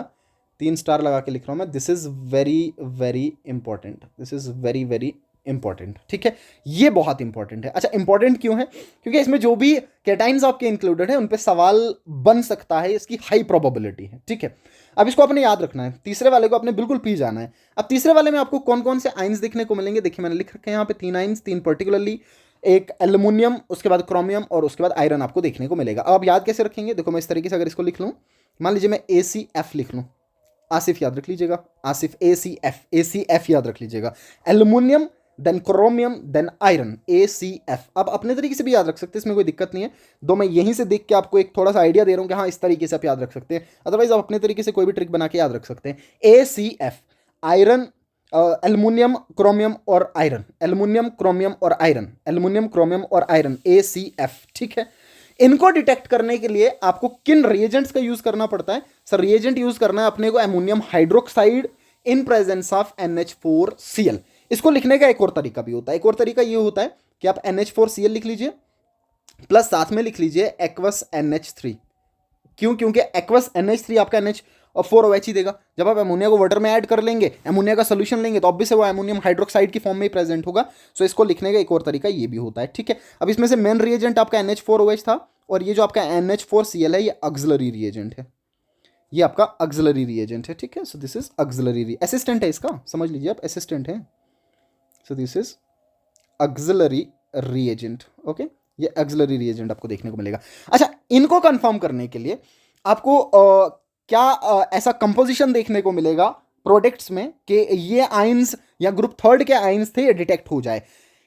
3 स्टार लगा के लिख रहा हूं मैं। This is very very important, this is very very important. ठीक है, ये बहुत इंपॉर्टेंट है। अच्छा, इंपॉर्टेंट क्यों है? क्योंकि इसमें जो भी कैटाइन्स आपके इंक्लूडेड है उन पे सवाल बन सकता है, इसकी हाई प्रोबेबिलिटी है। ठीक है, अब इसको आपने याद रखना है, तीसरे वाले को आपने बिल्कुल पी जाना है। अब तीसरे वाले में आपको कौन कौन से आइंस देखने को मिलेंगे? देखिए मैंने लिख रखे हैं यहाँ पे 3 आइंस, 3 पर्टिकुलरली, एक एल्युमिनियम, उसके बाद क्रोमियम और उसके बाद आयरन आपको देखने को मिलेगा। अब आप याद कैसे रखेंगे? देखो मैं इस तरीके से अगर इसको लिख लूँ, मान लीजिए मैं ACF लिख लूँ, आसिफ याद रख लीजिएगा, आसिफ ACF याद रख लीजिएगा, aluminium then chromium then iron, ACF। अब अपने तरीके से भी याद रख सकते हैं, इसमें कोई दिक्कत नहीं है। दो मैं यहीं से देख के आपको एक थोड़ा सा आइडिया दे रहा हूँ कि हाँ इस तरीके से आप याद रख सकते हैं, अदरवाइज आप अपने तरीके से कोई भी ट्रिक बना के याद रख सकते हैं। ACF, आयरन, एल्युमिनियम, क्रोमियम और आयरन, एल्युमिनियम, क्रोमियम और आयरन, एल्युमिनियम, क्रोमियम और आयरन, ACF। ठीक है, इनको डिटेक्ट करने के लिए आपको किन रिएजेंट्स का यूज करना पड़ता है? सर रिएजेंट यूज करना है अपने को ammonium hydroxide in presence of NH4Cl। इसको लिखने का एक और तरीका भी होता है, एक और तरीका ये होता है कि आप NH4Cl लिख लीजिए प्लस साथ में लिख लीजिए एक्वस NH3। क्यों? क्योंकि एक्वस NH3 आपका NH4OH ही देगा। जब आप अमोनिया को वाटर में ऐड कर लेंगे, अमोनिया का सोल्यूशन लेंगे, तो ऑब्वियसली वो अमोनियम हाइड्रोक्साइड की फॉर्म में ही प्रेजेंट होगा। सो इसको लिखने का एक और तरीका ये भी होता है। ठीक है, अब इसमें से मेन रिएजेंट आपका NH4OH था, और ये जो आपका NH4Cl है ये ऑक्सिलरी रिएजेंट है, ये आपका ऑक्सिलरी रिएजेंट है। ठीक है, सो दिस इज ऑक्सिलरी, असिस्टेंट है इसका, समझ लीजिए आप, असिस्टेंट है। सो this is auxiliary reagent. Okay, ये ऑक्सिलरी रिएजेंट आपको देखने को मिलेगा। अच्छा, इनको कंफर्म करने के लिए आपको क्या ऐसा कंपोजिशन देखने को मिलेगा प्रोडक्ट्स में कि ये आयंस या ग्रुप थर्ड के आयंस थे, ये डिटेक्ट हो जाए।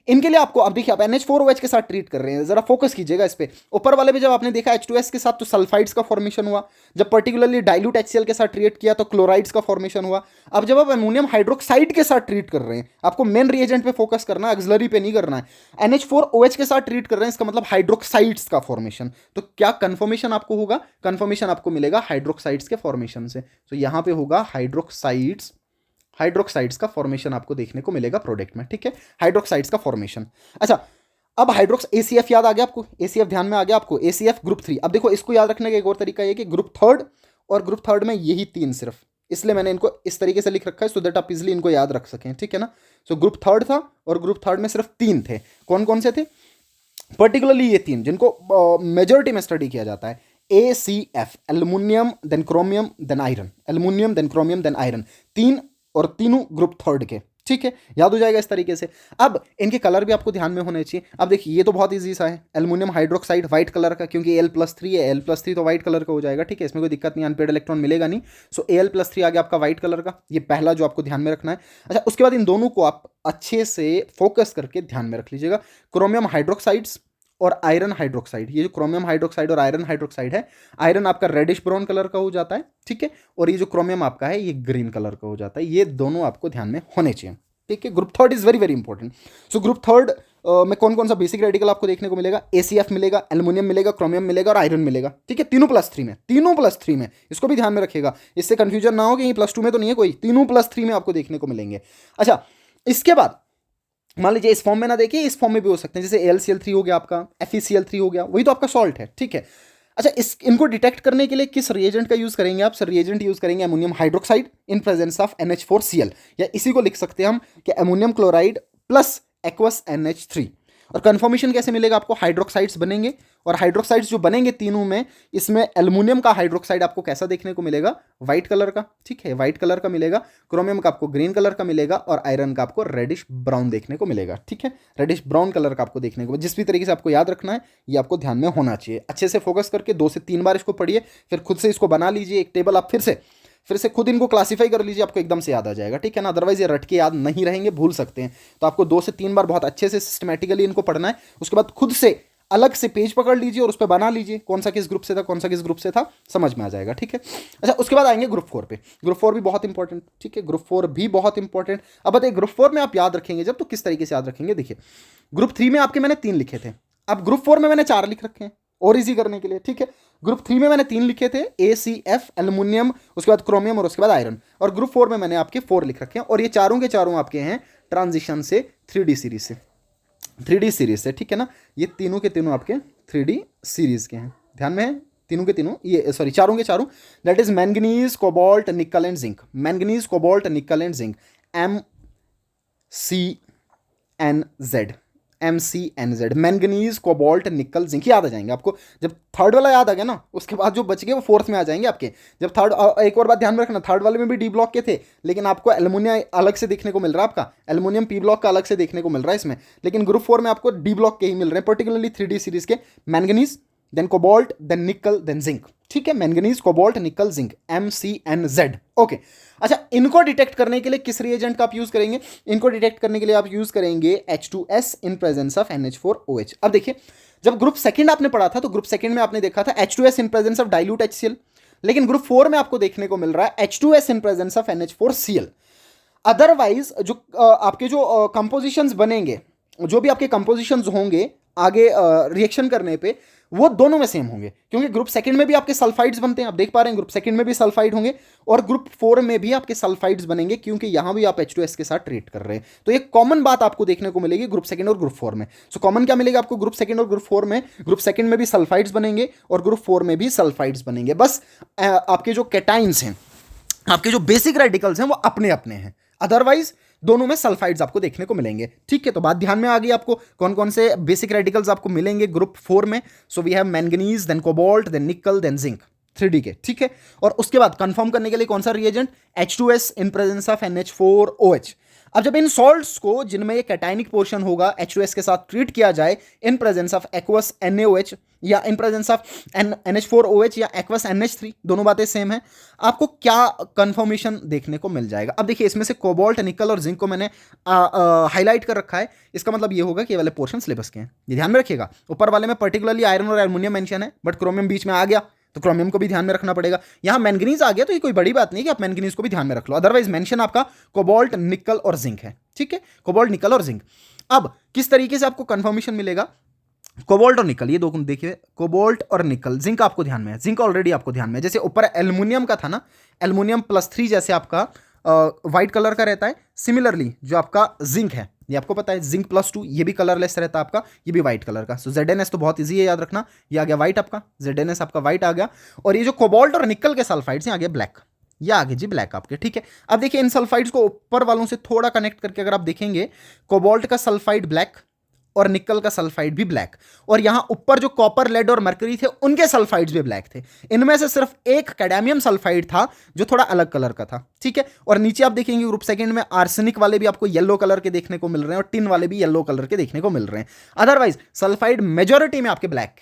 इनके लिए आपको, अब देखिए आप NH4OH के साथ ट्रीट कर रहे हैं, जरा फोकस कीजिएगा इस पे। ऊपर वाले में जब आपने देखा H2S के साथ तो सल्फाइड्स का फॉर्मेशन हुआ, जब पर्टिकुलरली डाइल्यूट HCl के साथ ट्रीट किया तो क्लोराइड्स का फॉर्मेशन हुआ। अब जब आप अमोनियम हाइड्रोक्साइड के साथ ट्रीट कर रहे हैं, आपको मेन रिएजेंट पे फोकस करना है, ऑक्सिलरी पे नहीं करना है। NH4OH के साथ ट्रीट कर रहे हैं, इसका मतलब हाइड्रोक्साइड्स का फॉर्मेशन। तो क्या कन्फर्मेशन आपको होगा? कन्फर्मेशन आपको मिलेगा हाइड्रोक्साइड्स के फॉर्मेशन से। तो यहां पे होगा हाइड्रोक्साइड्स का फॉर्मेशन आपको देखने को मिलेगा प्रोडक्ट में, ठीक है, हाइड्रोक्साइड्स का फॉर्मेशन। अच्छा, अब हाइड्रोक्स ACF याद आ गया आपको, ACF ध्यान में आ गया आपको, ACF ग्रुप 3। अब देखो इसको याद रखने का एक और तरीका ये कि ग्रुप थर्ड और ग्रुप थर्ड में यही तीन सिर्फ, इसलिए मैंने इनको इस तरीके से लिख रखा है सो दैट आप इजिली इनको याद रख सकें, ठीक है ना। सो ग्रुप थर्ड था और ग्रुप थर्ड में सिर्फ तीन थे। कौन कौन से थे? पर्टिकुलरली ये तीन जिनको मेजोरिटी में स्टडी किया जाता है, ACF, aluminium then chromium then iron, aluminium then chromium then iron, तीन और तीनों ग्रुप थर्ड के, ठीक है, याद हो जाएगा इस तरीके से। अब इनके कलर भी आपको ध्यान में होने चाहिए। अब देखिए ये तो बहुत इजी सा है, एल्युमिनियम हाइड्रोक्साइड व्हाइट कलर का, क्योंकि Al+3 है, Al+3 तो व्हाइट कलर का हो जाएगा, ठीक है, इसमें कोई दिक्कत नहीं, अनपेड इलेक्ट्रॉन मिलेगा नहीं। सो Al+3 आ गया आपका व्हाइट कलर का, ये पहला जो आपको ध्यान में रखना है। अच्छा, उसके बाद इन दोनों को आप अच्छे से फोकस करके ध्यान में रख लीजिएगा, क्रोमियम हाइड्रोक्साइड्स और आयरन हाइड्रोक्साइड। ये जो क्रोमियम हाइड्रोक्साइड और आयरन हाइड्रोक्साइड है, आयरन आपका रेडिश ब्राउन कलर का हो जाता है, ठीक है, और ये जो क्रोमियम आपका है ये ग्रीन कलर का हो जाता है। ये दोनों आपको ध्यान में होने चाहिए, ठीक है। Group third is very very important. So group third में कौन कौन सा बेसिक रेडिकल आपको देखने को मिलेगा? ACF मिलेगा, एल्युमिनियम मिलेगा, क्रोमियम मिलेगा और आयरन मिलेगा, ठीक है, तीनों +3 में, इसको भी ध्यान में रखिएगा, इससे कंफ्यूजन ना हो कि ये +2 में तो नहीं है कोई, तीनों +3 में आपको देखने को मिलेंगे। अच्छा, इसके बाद मान लीजिए इस फॉर्म में ना देखिए, इस फॉर्म में भी हो सकते हैं, जैसे AlCl3 हो गया आपका, FeCl3 हो गया, वही तो आपका सॉल्ट है, ठीक है। अच्छा, इनको डिटेक्ट करने के लिए किस रिएजेंट का यूज करेंगे आप? सर रिएजेंट यूज करेंगे ammonium hydroxide in presence of NH4Cl, या इसी को लिख सकते हैं हम कि ammonium chloride plus aqueous NH3। और कंफर्मेशन कैसे मिलेगा आपको? हाइड्रोक्साइड्स बनेंगे, और हाइड्रोक्साइड्स जो बनेंगे तीनों में, इसमें एल्युमिनियम का हाइड्रोक्साइड आपको कैसा देखने को मिलेगा? व्हाइट कलर का, ठीक है, व्हाइट कलर का मिलेगा, क्रोमियम का आपको ग्रीन कलर का मिलेगा, और आयरन का आपको रेडिश ब्राउन देखने को मिलेगा, ठीक है, रेडिश ब्राउन कलर का आपको देखने को। जिस भी तरीके से आपको याद रखना है, ये आपको ध्यान में होना चाहिए। अच्छे से फोकस करके 2 से 3 बार इसको पढ़िए, फिर खुद से इसको बना लीजिए एक टेबल, आप फिर से खुद इनको क्लासीफाई कर लीजिए, आपको एकदम से याद आ जाएगा, ठीक है ना। अदरवाइज ये रट के याद नहीं रहेंगे, भूल सकते हैं। तो आपको 2 से 3 बार बहुत अच्छे से सिस्टमैटिकली इनको पढ़ना है, उसके बाद खुद से अलग से पेज पकड़ लीजिए और उस पर बना लीजिए कौन सा किस ग्रुप से था, कौन सा किस ग्रुप से था, समझ में आ जाएगा, ठीक है। अच्छा, उसके बाद आएंगे ग्रुप 4 पे। ग्रुप 4 भी बहुत इंपॉर्टेंट, ठीक है, ग्रुप 4 भी बहुत इंपॉर्टेंट। अब बताइए ग्रुप 4 में आप याद रखेंगे जब, तो किस तरीके से याद रखेंगे? देखिए, ग्रुप 3 में आपके मैंने 3 लिखे थे, अब ग्रुप 4 में मैंने 4 लिख रखे हैं और इजी करने के लिए, ठीक है। ग्रुप 3 में मैंने 3 लिखे थे, ACF, एल्युमिनियम, उसके बाद क्रोमियम और उसके बाद आयरन, और ग्रुप 4 में मैंने आपके 4 लिख रखे हैं, और ये चारों के चारों आपके हैं ट्रांजिशन से 3D सीरीज से, ठीक है ना। ये तीनों के तीनों आपके 3D सीरीज के हैं, ध्यान में है, तीनों के तीनों, ये सॉरी चारों के चारों, दैट इज मैंगनीज, कोबाल्ट, निकल एंड जिंक, मैंगनीज, कोबाल्ट, निकल and zinc, MCNZ, manganese, cobalt, निकल, जिंक, याद आ जाएंगे आपको। जब थर्ड वाला याद आ गया ना, उसके बाद जो बच गए वो फोर्थ में आ जाएंगे आपके। जब थर्ड, एक और बात ध्यान में रखना, थर्ड वाले में भी D ब्लॉक के थे, लेकिन आपको एल्युमिनियम अलग से देखने को मिल रहा है, आपका एल्युमिनियम P ब्लॉक का अलग से देखने को मिल रहा है इसमें, लेकिन ग्रुप 4 में आपको D ब्लॉक के ही मिल रहे हैं, पर्टिकुलरली 3D सीरीज के, manganese, then cobalt, then nickel, then zinc, ठीक है, मैंगनीज, कोबाल्ट, निकल, जिंक, MCNZ, ओके। अच्छा, इनको डिटेक्ट करने के लिए किस रिएजेंट का आप यूज करेंगे? इनको डिटेक्ट करने के लिए आप यूज करेंगे H2S in presence of NH4OH। अब देखिए, जब ग्रुप सेकंड आपने पढ़ा था तो ग्रुप सेकंड में आपने देखा था H2S in presence of dilute HCl, लेकिन ग्रुप 4 में आपको देखने को मिल रहा है H2S in presence of NH4Cl। Otherwise जो आपके जो कंपोजिशंस बनेंगे, जो भी आपके कंपोजिशंस होंगे आगे रिएक्शन करने पे, वो दोनों में सेम होंगे, क्योंकि ग्रुप सेकंड में भी आपके सल्फाइड्स बनते हैं, आप देख पा रहे हैं, ग्रुप सेकंड में भी सल्फाइड होंगे, और ग्रुप 4 में भी आपके सल्फाइड्स बनेंगे, क्योंकि यहां भी आप H2S के साथ ट्रीट कर रहे हैं। तो ये कॉमन बात आपको देखने को मिलेगी ग्रुप सेकंड और ग्रुप 4 में। सो कॉमन क्या मिलेगा आपको ग्रुप सेकंड और ग्रुप 4 में? ग्रुप सेकंड में भी सल्फाइड्स बनेंगे और ग्रुप 4 में भी सल्फाइड्स बनेंगे, बस आपके जो कैटाइंस हैं, आपके जो बेसिक रेडिकल्स हैं, वो अपने अपने हैं, अदरवाइज दोनों में सल्फाइड्स आपको देखने को मिलेंगे, ठीक है। तो बात ध्यान में आ गई आपको, कौन कौन से बेसिक रेडिकल्स आपको मिलेंगे ग्रुप 4 में? So we have manganese, then cobalt, then nickel, then zinc, 3D के, ठीक है। और उसके बाद कंफर्म करने के लिए कौन सा reagent? H2S in presence of NH4OH। अब जब इन सॉल्ट्स को, जिनमें ये कैटाइनिक पोर्शन होगा, H2S के साथ ट्रीट किया जाए इन प्रेजेंस ऑफ एक्वस NaOH, या इन प्रेजेंस ऑफ NH4OH या एक्वस NH3, दोनों बातें सेम है, आपको क्या कंफर्मेशन देखने को मिल जाएगा। अब देखिए इसमें से कोबाल्ट, निकल और जिंक को मैंने हाईलाइट कर रखा है, इसका मतलब ये होगा कि ये वाले पोर्शन सिलेबस के हैं, ये ध्यान में रखिएगा। ऊपर वाले में पर्टिकुलरली आयरन और एल्युमिनियम मेंशन है, बट क्रोमियम बीच में आ गया तो क्रोमियम को भी ध्यान में रखना पड़ेगा। यहां मैंगनीज आ गया तो ये कोई बड़ी बात नहीं कि आप मैंगनीज को भी ध्यान में रख लो, अदरवाइज मेंशन आपका कोबाल्ट, निकल और जिंक है, ठीक है, कोबाल्ट, निकल और जिंक। अब किस तरीके से आपको कंफर्मेशन मिलेगा, कोबाल्ट और निकल, ये दो देखिए, कोबाल्ट और निकल, जिंक आपको ध्यान में है, जिंक ऑलरेडी आपको ध्यान में है, जैसे ऊपर एल्युमिनियम का था ना, एल्युमिनियम +3 जैसे आपका व्हाइट कलर का रहता है, सिमिलरली जो आपका जिंक है, ये आपको पता है जिंक +2 ये भी कलरलेस रहता है आपका, ये भी व्हाइट कलर का। सो ZnS तो बहुत इजी है याद रखना, ये आ गया व्हाइट आपका, ZnS आपका व्हाइट आ गया, और ये जो कोबाल्ट और निकल के सल्फाइड्स हैं आ गया ब्लैक, ये आ गए जी ब्लैक आपके, ठीक है। अब देखिए इन सल्फाइड्स को ऊपर वालों से थोड़ा कनेक्ट करके अगर आप देखेंगे, कोबाल्ट का सल्फाइड ब्लैक और निकल का सल्फाइड भी ब्लैक, और यहां ऊपर जो कॉपर, लेड और मरकरी थे उनके सल्फाइड्स भी ब्लैक थे। इनमें से सिर्फ एक कैडमियम सल्फाइड था जो थोड़ा अलग कलर का था, ठीक है। और नीचे आप देखेंगे ग्रुप सेकंड में आर्सेनिक वाले भी आपको येलो कलर के देखने को मिल रहे हैं और टिन वाले भी येलो कलर के देखने को मिल रहे हैं। अदरवाइज सल्फाइड मेजोरिटी में आपके ब्लैक,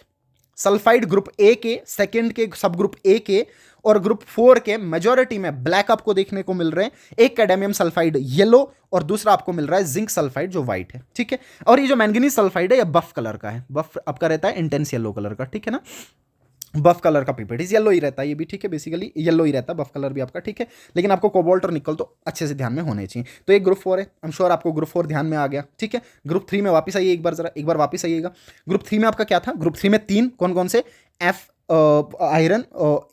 सल्फाइड ग्रुप ए के, सेकंड के सब ग्रुप ए के और ग्रुप 4 के मेजोरिटी में ब्लैक आपको देखने को मिल रहे हैं। एक कैडमियम सल्फाइड येलो और दूसरा आपको मिल रहा है जिंक सल्फाइड जो व्हाइट है, ठीक है। और ये जो मैंगनीज सल्फाइड है ये बफ कलर का है, बफ आपका रहता है इंटेंस येलो कलर का, ठीक है ना, बफ कलर का पीपीटीज येलो ही रहता है, ये भी ठीक है, बेसिकली येलो ही रहता है बफ कलर भी आपका, ठीक है। लेकिन आपको कोबाल्ट और निकल तो अच्छे से ध्यान में होने चाहिए। तो एक ग्रुप 4 है, आई एम श्योर आपको ग्रुप 4 ध्यान में आ गया, ठीक है। ग्रुप 3 में वापस आइए एक बार, जरा एक बार वापस आइएगा। ग्रुप 3 में आपका क्या था, ग्रुप 3 में 3 कौन कौन से, iron,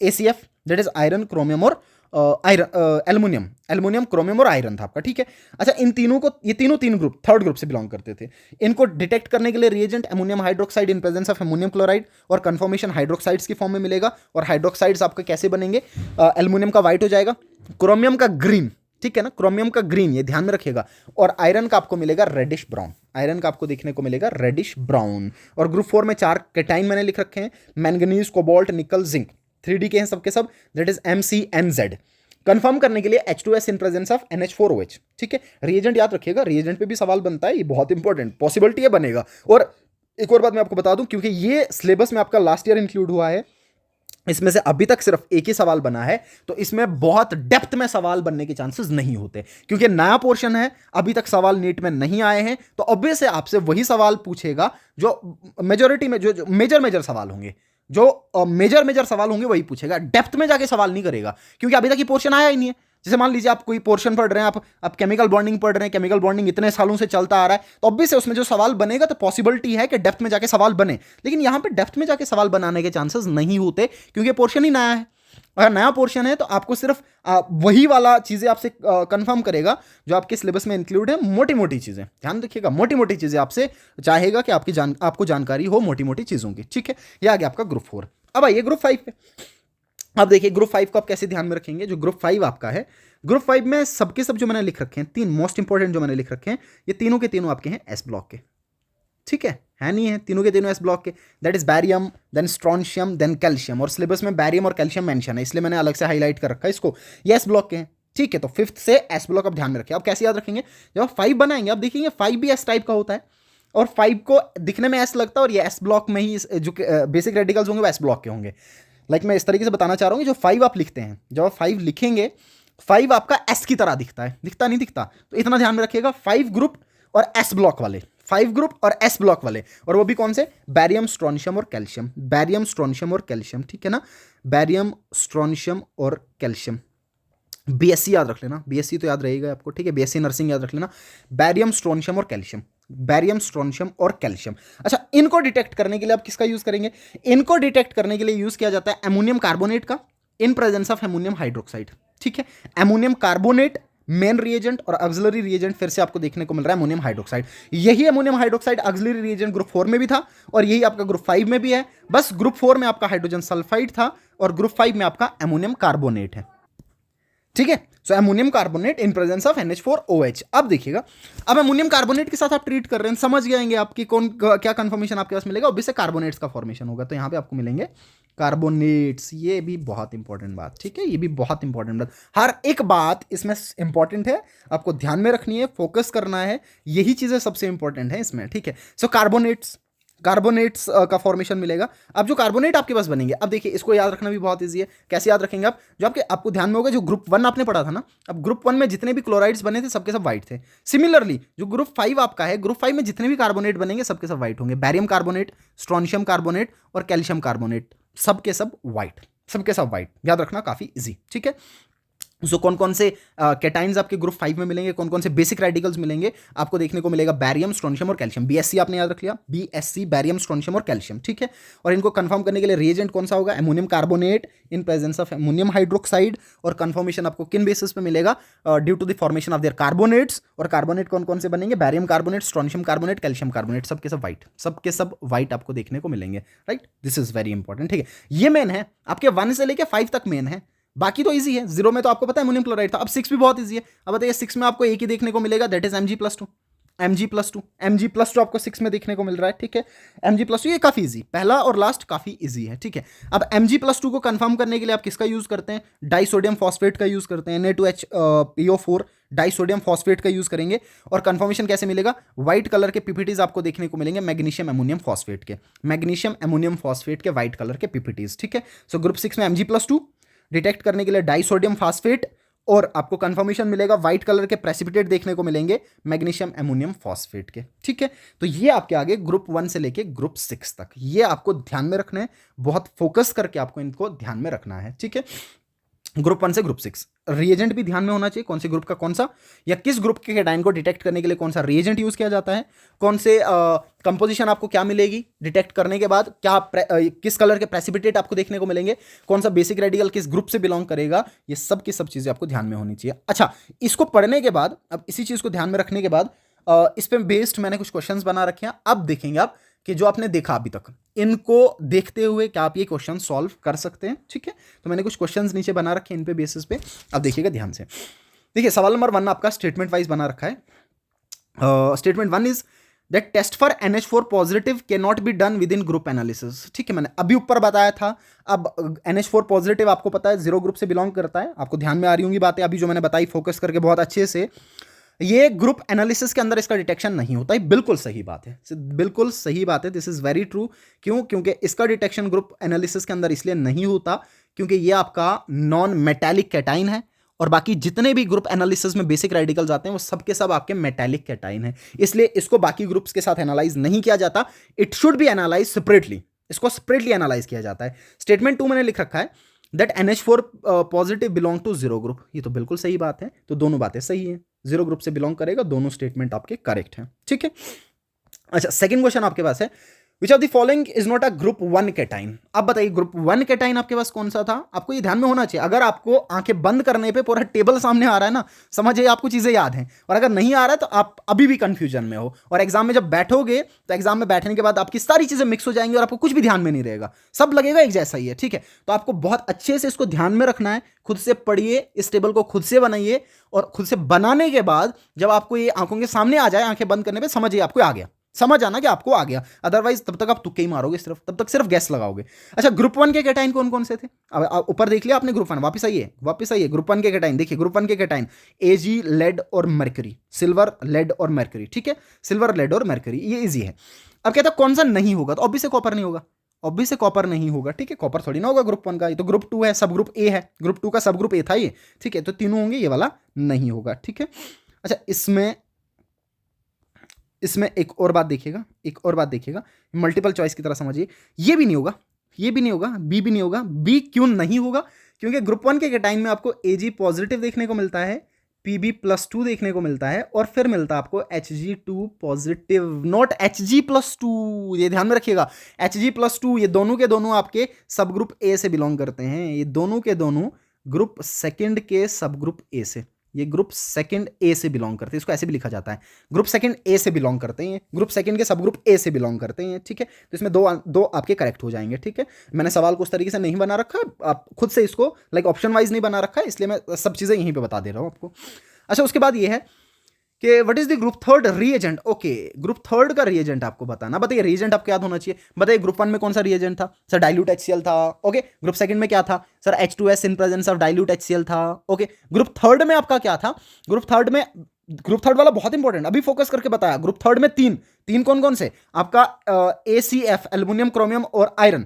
ACF that is iron, chromium और आयरन, एल्युमिनियम, क्रोमियम और आयरन था आपका, ठीक है। अच्छा इन तीनों को, ये तीन ग्रुप थर्ड ग्रुप से बिलोंग करते थे। इनको डिटेक्ट करने के लिए reagent ammonium hydroxide in presence of ammonium chloride, और कंफर्मेशन हाइड्रोक्साइड्स की फॉर्म में मिलेगा। और हाइड्रोक्साइड्स आपके कैसे बनेंगे, एल्युमिनियम का व्हाइट हो जाएगा, क्रोमियम का ग्रीन, ठीक है ना, क्रोमियम का ग्रीन, ये ध्यान में रखिएगा। और आयरन का आपको मिलेगा रेडिश ब्राउन, आयरन का आपको देखने को मिलेगा रेडिश ब्राउन। और ग्रुप 4 में 4 कैटाइन मैंने लिख रखे हैं, मैंगनीज, कोबाल्ट, निकल, जिंक, 3D के हैं सबके सब, दैट इज MCNZ। कंफर्म करने के लिए H2S in presence of NH4OH, ठीक है। रिएजेंट याद रखिएगा, रिएजेंट पे भी सवाल बनता है, ये बहुत इंपॉर्टेंट पॉसिबिलिटी है बनेगा। और एक और बात मैं आपको बता दूं, क्योंकि ये सिलेबस में आपका लास्ट ईयर इंक्लूड हुआ है, इसमें से अभी तक सिर्फ एक ही सवाल बना है, तो इसमें बहुत डेप्थ में सवाल बनने के चांसेस नहीं होते, क्योंकि नया पोर्शन है, अभी तक सवाल नीट में नहीं आए हैं। तो ऑब्वियस है आपसे वही सवाल पूछेगा जो मेजोरिटी में, जो मेजर सवाल होंगे, जो मेजर सवाल होंगे वही पूछेगा, डेप्थ में जाके सवाल नहीं करेगा, क्योंकि अभी तक ये पोर्शन आया ही नहीं है। जैसे मान लीजिए आप कोई पोर्शन पढ़ रहे हैं, आप केमिकल बॉन्डिंग पढ़ रहे हैं, केमिकल बॉन्डिंग इतने सालों से चलता आ रहा है, तो ऑब्वियस है उसमें जो सवाल बनेगा तो पॉसिबिलिटी है कि डेप्थ में जाके सवाल बने। लेकिन यहां पे डेप्थ में जाके सवाल बनाने के चांसेस नहीं होते, क्योंकि पोर्शन ही नया है। अगर नया पोर्शन है तो आपको सिर्फ वही वाला चीजें आपसे कंफर्म करेगा जो आपके सिलेबस में इंक्लूड है, मोटी मोटी चीजें, ध्यान रखिएगा, मोटी मोटी चीजें आपसे चाहेगा कि आपको जानकारी हो मोटी मोटी चीजों की, ठीक है। ये आ गया आपका ग्रुप 4। अब आइए ग्रुप 5 पे। अब देखिए ग्रुप 5 को आप कैसे ध्यान में रखेंगे। जो ग्रुप 5 आपका है, ग्रुप 5 में सबके सब जो मैंने लिख रखे हैं, 3 मोस्ट इंपॉर्टेंट जो मैंने लिख रखे हैं, ये तीनों के तीनों आपके हैं एस ब्लॉक के, ठीक है नहीं है, तीनों के तीनों एस ब्लॉक के, that is barium, then strontium, then calcium. और सिलेबस में बैरियम और कैल्शियम मेंशन है, इसलिए मैंने अलग से हाईलाइट कर रखा है इसको, ये एस ब्लॉक के हैं, ठीक है। तो 5th से एस ब्लॉक आप ध्यान में रखिए। आप कैसे याद रखेंगे, जब आप 5 बनाएंगे आप देखेंगे 5 भी एस टाइप का होता है, और 5 को दिखने में एस लगता है, और ये एस ब्लॉक में ही जो बेसिक रेडिकल्स होंगे वो एस ब्लॉक के होंगे। मैं इस तरीके से बताना चाह रहा हूँ, जो 5 आप लिखते हैं, जब आप 5 लिखेंगे, 5 आपका एस की तरह दिखता है, दिखता नहीं दिखता, तो इतना ध्यान में रखिएगा। 5 ग्रुप और एस ब्लॉक वाले, 5 ग्रुप और एस ब्लॉक वाले, और वो भी कौन से, बैरियम, स्ट्रोंशियम और कैल्शियम, बैरियम, स्ट्रोंशियम और कैल्शियम, ठीक है ना, बैरियम, स्ट्रोंशियम और कैल्शियम। BSc याद रख लेना, BSc तो याद रहेगा आपको, ठीक है, BSc नर्सिंग याद रख लेना, बैरियम, स्ट्रोंशियम और कैल्शियम, बैरियम, स्ट्रोंशियम और कैल्शियम। अच्छा इनको डिटेक्ट करने के लिए आप किसका यूज करेंगे, इनको डिटेक्ट करने के लिए यूज किया जाता है अमोनियम कार्बोनेट का इन प्रेजेंस ऑफ अमोनियम हाइड्रोक्साइड, ठीक है। अमोनियम कार्बोनेट मेन रिएजेंट, और ऑक्सिलरी रिएजेंट फिर से आपको देखने को मिल रहा है अमोनियम हाइड्रोक्साइड। यही ammonium hydroxide auxiliary reagent group 4 में भी था, और यही आपका ग्रुप 5 में भी है। बस ग्रुप 4 में आपका हाइड्रोजन सल्फाइड था, और ग्रुप 5 में आपका अमोनियम कार्बोनेट है, ठीक है। So ammonium carbonate in presence of NH4OH। अब देखिएगा, अब अमोनियम कार्बोनेट के साथ आप ट्रीट कर रहे हैं, समझ जाएंगे आपकी कौन क्या कंफर्मेशन आपके पास मिलेगा, ऑब्वियसली कार्बोनेट्स का फॉर्मेशन होगा, तो यहां पे आपको मिलेंगे कार्बोनेट्स। ये भी बहुत इंपॉर्टेंट बात, ठीक है, ये भी बहुत इंपॉर्टेंट बात, हर एक बात इसमें इंपॉर्टेंट है, आपको ध्यान में रखनी है, फोकस करना है, यही चीजें सबसे इंपॉर्टेंट है इसमें, ठीक है। सो कार्बोनेट्स, कार्बोनेट्स का फॉर्मेशन मिलेगा। अब जो कार्बोनेट आपके पास बनेंगे, अब देखिए इसको याद रखना भी बहुत ईजी है। कैसे याद रखेंगे आप? जो आपको ध्यान में होगा, जो ग्रुप 1 आपने पढ़ा था ना, अब ग्रुप 1 में जितने भी क्लोराइड्स बने थे सबके सब व्हाइट थे। सिमिलरली जो ग्रुप 5 आपका है, ग्रुप 5 में जितने भी कार्बोनेट बनेंगे सबके सब व्हाइट होंगे। बैरियम कार्बोनेट, स्ट्रोंशियम कार्बोनेट और कैल्शियम कार्बोनेट, सबके सब व्हाइट, सबके सब व्हाइट। याद रखना, काफी ईजी, ठीक है। सो कौन कौन से कैटाइंस आपके ग्रुप 5 में मिलेंगे, कौन कौन से बेसिक रेडिकल्स मिलेंगे आपको देखने को मिलेगा? बैरियम, स्ट्रोंशियम और कैल्शियम। बीएससी आपने याद रख लिया, बीएससी, बैरियम, स्ट्रोंशियम और कैल्शियम, ठीक है। और इनको कंफर्म करने के लिए रिएजेंट कौन सा होगा? Ammonium carbonate in presence of ammonium hydroxide. और कंफर्मेशन आपको किन बेसिस पे मिलेगा? Due to the formation of their carbonates. और कार्बोनेट कौन कौन से बनेंगे? Barium carbonate, strontium carbonate, calcium carbonate, सबके सब व्हाइट, सबके सब व्हाइट आपको देखने को मिलेंगे, right. This is very important, ठीक है। ये मेन है आपके 1 से लेके 5 तक मेन है, बाकी तो इजी है। 0 में तो आपको पता है अमोनियम क्लोराइड था। अब 6 भी बहुत इजी है। अब बताइए 6 में आपको एक ही देखने को मिलेगा, that is Mg+2। Mg+2, Mg+2 आपको 6 में देखने को मिल रहा है, ठीक है। Mg+2 ये काफी इजी, पहला और लास्ट काफी इजी है, ठीक है। अब Mg+2 को कंफर्म करने के लिए आप किसका यूज करते हैं? डाइसोडियम फॉस्फेट का यूज करते हैं, Na2HPO4 डाइसोडियम फॉस्फेट का यूज करेंगे। और कंफर्मेशन कैसे मिलेगा? व्हाइट कलर के पीपीटीज आपको देखने को मिलेंगे मैग्नीशियम अमोनियम फॉस्फेट के, मैग्नीशियम अमोनियम फॉस्फेट के व्हाइट कलर के पीपीटीज, ठीक है। सो ग्रुप 6 में Mg+2 डिटेक्ट करने के लिए डाइसोडियम फास्फेट, और आपको कंफर्मेशन मिलेगा व्हाइट कलर के प्रेसिपिटेट देखने को मिलेंगे मैग्नीशियम अमोनियम फॉस्फेट के, ठीक है। तो ये आपके आगे ग्रुप 1 से लेके ग्रुप 6 तक, ये आपको ध्यान में रखना है, बहुत फोकस करके आपको इनको ध्यान में रखना है, ठीक है। ग्रुप 1 से ग्रुप 6 रिएजेंट भी ध्यान में होना चाहिए, कौन से ग्रुप का कौन सा, या किस ग्रुप के कैटायन को डिटेक्ट करने के लिए कौन सा रिएजेंट यूज किया जाता है, कौन से कंपोजिशन आपको क्या मिलेगी डिटेक्ट करने के बाद, क्या किस कलर के प्रेसिपिटेट आपको देखने को मिलेंगे, कौन सा बेसिक रेडिकल किस ग्रुप से बिलोंग करेगा, ये सब की सब चीजें आपको ध्यान में होनी चाहिए। अच्छा, इसको पढ़ने के बाद, अब इसी चीज को ध्यान में रखने के बाद इस पे बेस्ड मैंने कुछ क्वेश्चंस बना रखे हैं। अब देखेंगे आप कि जो आपने देखा अभी तक, इनको देखते हुए क्या आप ये क्वेश्चन सॉल्व कर सकते हैं, ठीक है। तो मैंने कुछ क्वेश्चंस नीचे बना रखे हैं इन पे बेसिस पे, अब देखिएगा ध्यान से। देखिए सवाल नंबर 1 आपका स्टेटमेंट वाइज बना रखा है। Statement 1 is that test for NH4 positive can not be done within group analysis, ठीक है। मैंने अभी ऊपर बताया था। अब NH4 पॉजिटिव आपको पता है 0 ग्रुप से बिलोंग करता है, आपको ध्यान में आ रही होंगी बातें अभी जो मैंने बताई फोकस करके बहुत अच्छे से। ये ग्रुप एनालिसिस के अंदर इसका डिटेक्शन नहीं होता है, बिल्कुल सही बात है, बिल्कुल सही बात है, दिस इज वेरी ट्रू। क्यों? क्योंकि इसका डिटेक्शन ग्रुप एनालिसिस के अंदर इसलिए नहीं होता क्योंकि ये आपका नॉन मेटालिक कैटाइन है, और बाकी जितने भी ग्रुप एनालिसिस में बेसिक रेडिकल्स आते हैं वो सब के सब आपके मेटालिक कैटाइन है, इसलिए इसको बाकी ग्रुप्स के साथ एनालाइज नहीं किया जाता। It should be analyse separately, इसको सेपरेटली एनालाइज किया जाता है। स्टेटमेंट 2 मैंने लिख रखा है that NH4 positive belong to 0 group, ये तो बिल्कुल सही बात है, तो दोनों बातें सही है, 0 ग्रुप से बिलोंग करेगा, दोनों स्टेटमेंट आपके करेक्ट हैं, ठीक है। अच्छा, सेकंड क्वेश्चन आपके पास है which of the following is not a group 1 cation. अब बताइए ग्रुप 1 कैटाइन आपके पास कौन सा था? आपको ये ध्यान में होना चाहिए। अगर आपको आंखें बंद करने पे पूरा टेबल सामने आ रहा है ना, समझिए आपको चीजें याद हैं, और अगर नहीं आ रहा है तो आप अभी भी कंफ्यूजन में हो, और एग्जाम में जब बैठोगे तो एग्जाम में बैठने के बाद आपकी सारी चीजें मिक्स हो जाएंगी और आपको कुछ भी ध्यान में नहीं रहेगा, सब लगेगा एक जैसा ही है, ठीक है। तो आपको बहुत अच्छे से इसको ध्यान में रखना है, खुद से पढ़िए, इस टेबल को खुद से बनाइए, और खुद से बनाने के बाद जब आपको ये आंखों के सामने आ जाए, आंखें बंद करने पे समझिए आपको आ गया, समझ आना कि आपको आ गया, अदरवाइज तब तक आप तुक्के ही मारोगे, सिर्फ तब तक सिर्फ गैस लगाओगे। अच्छा, ग्रुप 1 के कैटाइन कौन कौन से थे? अब ऊपर देख लिया आपने ग्रुप 1, वापस आइए, वापस आइए। ग्रुप 1 के कैटाइन देखिए, ग्रुप 1 के कैटाइन Ag, लेड और मरकरी, सिल्वर, लेड और मरकरी, ठीक है। सिल्वर, लेड और मरकरी, ये इजी है। अब कहता है कौन सा नहीं होगा, तो ऑब्वियस से कॉपर नहीं होगा, ऑब्वियस से कॉपर नहीं होगा, ठीक है। कॉपर थोड़ी ना होगा ग्रुप 1 का, ये तो ग्रुप 2 है, सब ग्रुप ए है, ग्रुप 2 का सब ग्रुप ए था ये, ठीक है। तो तीनों होंगे, ये वाला नहीं होगा, ठीक है। अच्छा, इसमें एक और बात देखिएगा, एक और बात देखिएगा, मल्टीपल चॉइस की तरह समझिए, ये भी नहीं होगा, ये भी नहीं होगा, बी भी नहीं होगा। बी क्यों नहीं होगा? क्योंकि ग्रुप 1 के कैटाइन में आपको Ag पॉजिटिव देखने को मिलता है, Pb+2 देखने को मिलता है, और फिर मिलता है आपको Hg2 पॉजिटिव, नॉट Hg+2, ये ध्यान में रखिएगा। Hg+2 ये दोनों के दोनों आपके सब ग्रुप ए से बिलोंग करते हैं, ये दोनों के दोनों ग्रुप सेकंड के सब ग्रुप ए से, ये ग्रुप सेकंड ए से बिलोंग करते हैं, इसको ऐसे भी लिखा जाता है, ग्रुप सेकंड ए से बिलोंग करते हैं, ग्रुप सेकंड के सब ग्रुप ए से बिलोंग करते हैं, ठीक है। तो इसमें दो आपके करेक्ट हो जाएंगे, ठीक है। मैंने सवाल को उस तरीके से नहीं बना रखा, आप खुद से इसको लाइक ऑप्शन वाइज नहीं बना रखा है, इसलिए मैं सब चीज़ें यहीं पर बता दे रहा हूँ आपको। अच्छा, उसके बाद ये है कि what is the group 3 reagent. Okay, group 3 का रिएजेंट आपको बताना, बताइए रिएजेंट आपको याद होना चाहिए। बताइए ग्रुप 1 में कौन सा रिएजेंट था? सर डाइल्यूट HCl था, ओके। ग्रुप सेकंड में क्या था? Sir H2S in presence of dilute HCl था, ओके। ग्रुप 3 में आपका क्या था? ग्रुप 3 में ग्रुप थर्ड वाला बहुत इंपॉर्टेंट, अभी फोकस करके बताया। ग्रुप थर्ड में तीन कौन कौन से आपका, ACF एल्युमिनियम, क्रोमियम और आयरन,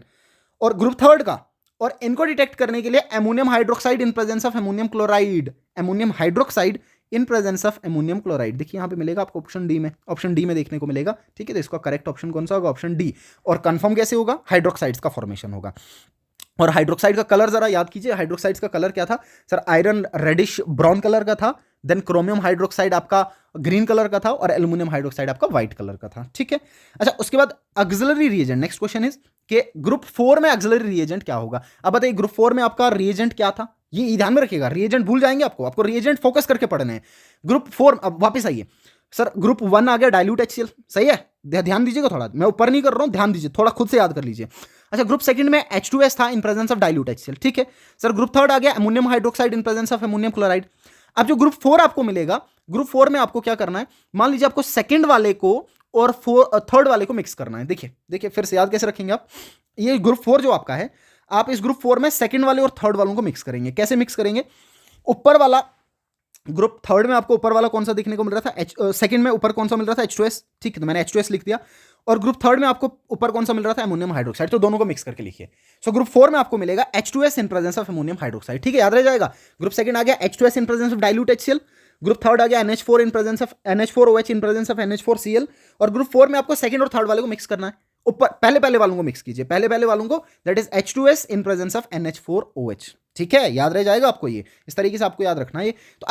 और ग्रुप थर्ड का, और इनको डिटेक्ट करने के लिए ammonium hydroxide in presence of ammonium chloride, ammonium hydroxide in presence of ammonium chloride. देखिए यहाँ पे मिलेगा आपको ऑप्शन डी में देखने को मिलेगा, ठीक है। तो इसका करेक्ट ऑप्शन कौन सा होगा, ऑप्शन डी। और कंफर्म कैसे होगा, हाइड्रोक्साइड्स का फॉर्मेशन होगा। और हाइड्रोक्साइड का कलर जरा याद कीजिए, हाइड्रोक्साइड्स का कलर क्या था sir, iron reddish brown colour का था, देन क्रोमियम हाइड्रोक्साइड आपका ग्रीन कलर का था, और एल्यूमिनियम हाइड्रोक्साइड आपका व्हाइट कलर का था, ठीक है। अच्छा, उसके बाद auxiliary reagent, next question is कि ग्रुप 4 में ऑक्सिलरी रिएजेंट क्या होगा। अब बताइए ग्रुप 4 में आपका रिएजेंट क्या था, ये ध्यान में रखिएगा, रिएजेंट भूल जाएंगे आपको रिएजेंट फोकस करके पढ़ने हैं। ग्रुप 4, अब वापस आइए सर, ग्रुप 1 आ गया डाइल्यूट HCl, सही है, ध्यान दीजिएगा थोड़ा, मैं ऊपर नहीं कर रहा हूं, ध्यान दीजिए थोड़ा, खुद से याद कर लीजिए। अच्छा, ग्रुप सेकंड में H2S था इन प्रेजेंस ऑफ डाइल्यूट HCl, ठीक है सर। ग्रुप थर्ड आ गया ammonium hydroxide in presence of ammonium chloride. अब जो ग्रुप 4 आपको मिलेगा, ग्रुप 4 में आपको क्या करना है, मान लीजिए आपको सेकंड वाले को और थर्ड वाले को मिक्स करना है। देखिए फिर से याद कैसे रखेंगे आप, ये ग्रुप 4 जो आपका है, आप इस ग्रुप 4 में सेकंड वाले और थर्ड वालों को मिक्स करेंगे। कैसे मिक्स करेंगे, ऊपर वाला ग्रुप थर्ड में आपको ऊपर वाला कौन सा देखने को मिल रहा था, सेकंड में ऊपर कौन सा मिल रहा था, H2S, ठीक है, तो मैंने H2S लिख दिया। और ग्रुप थर्ड में आपको ऊपर कौन सा मिल रहा था, अमोनियम हाइड्रोक्साइड, तो दोनों को मिक्स करके लिखिए। सो ग्रुप 4 में आपको मिलेगा H2S in presence of ammonium hydroxide, ठीक है, याद रह जाएगा। ग्रुप सेकंड आ गया H2S in presence of dilute HCl, group third आ गया NH4 in presence of NH4OH in presence of NH4Cl, और ग्रुप 4 में आपको सेकंड और थर्ड वाले को मिक्स करना है। ऊपर पहले वालों को मिक्स कीजिए, पहले वालों को, that is H2S in presence of NH4OH, ठीक है, याद रह जाएगा आपको ये, इस तरीके से आपको याद रखना है ये। तो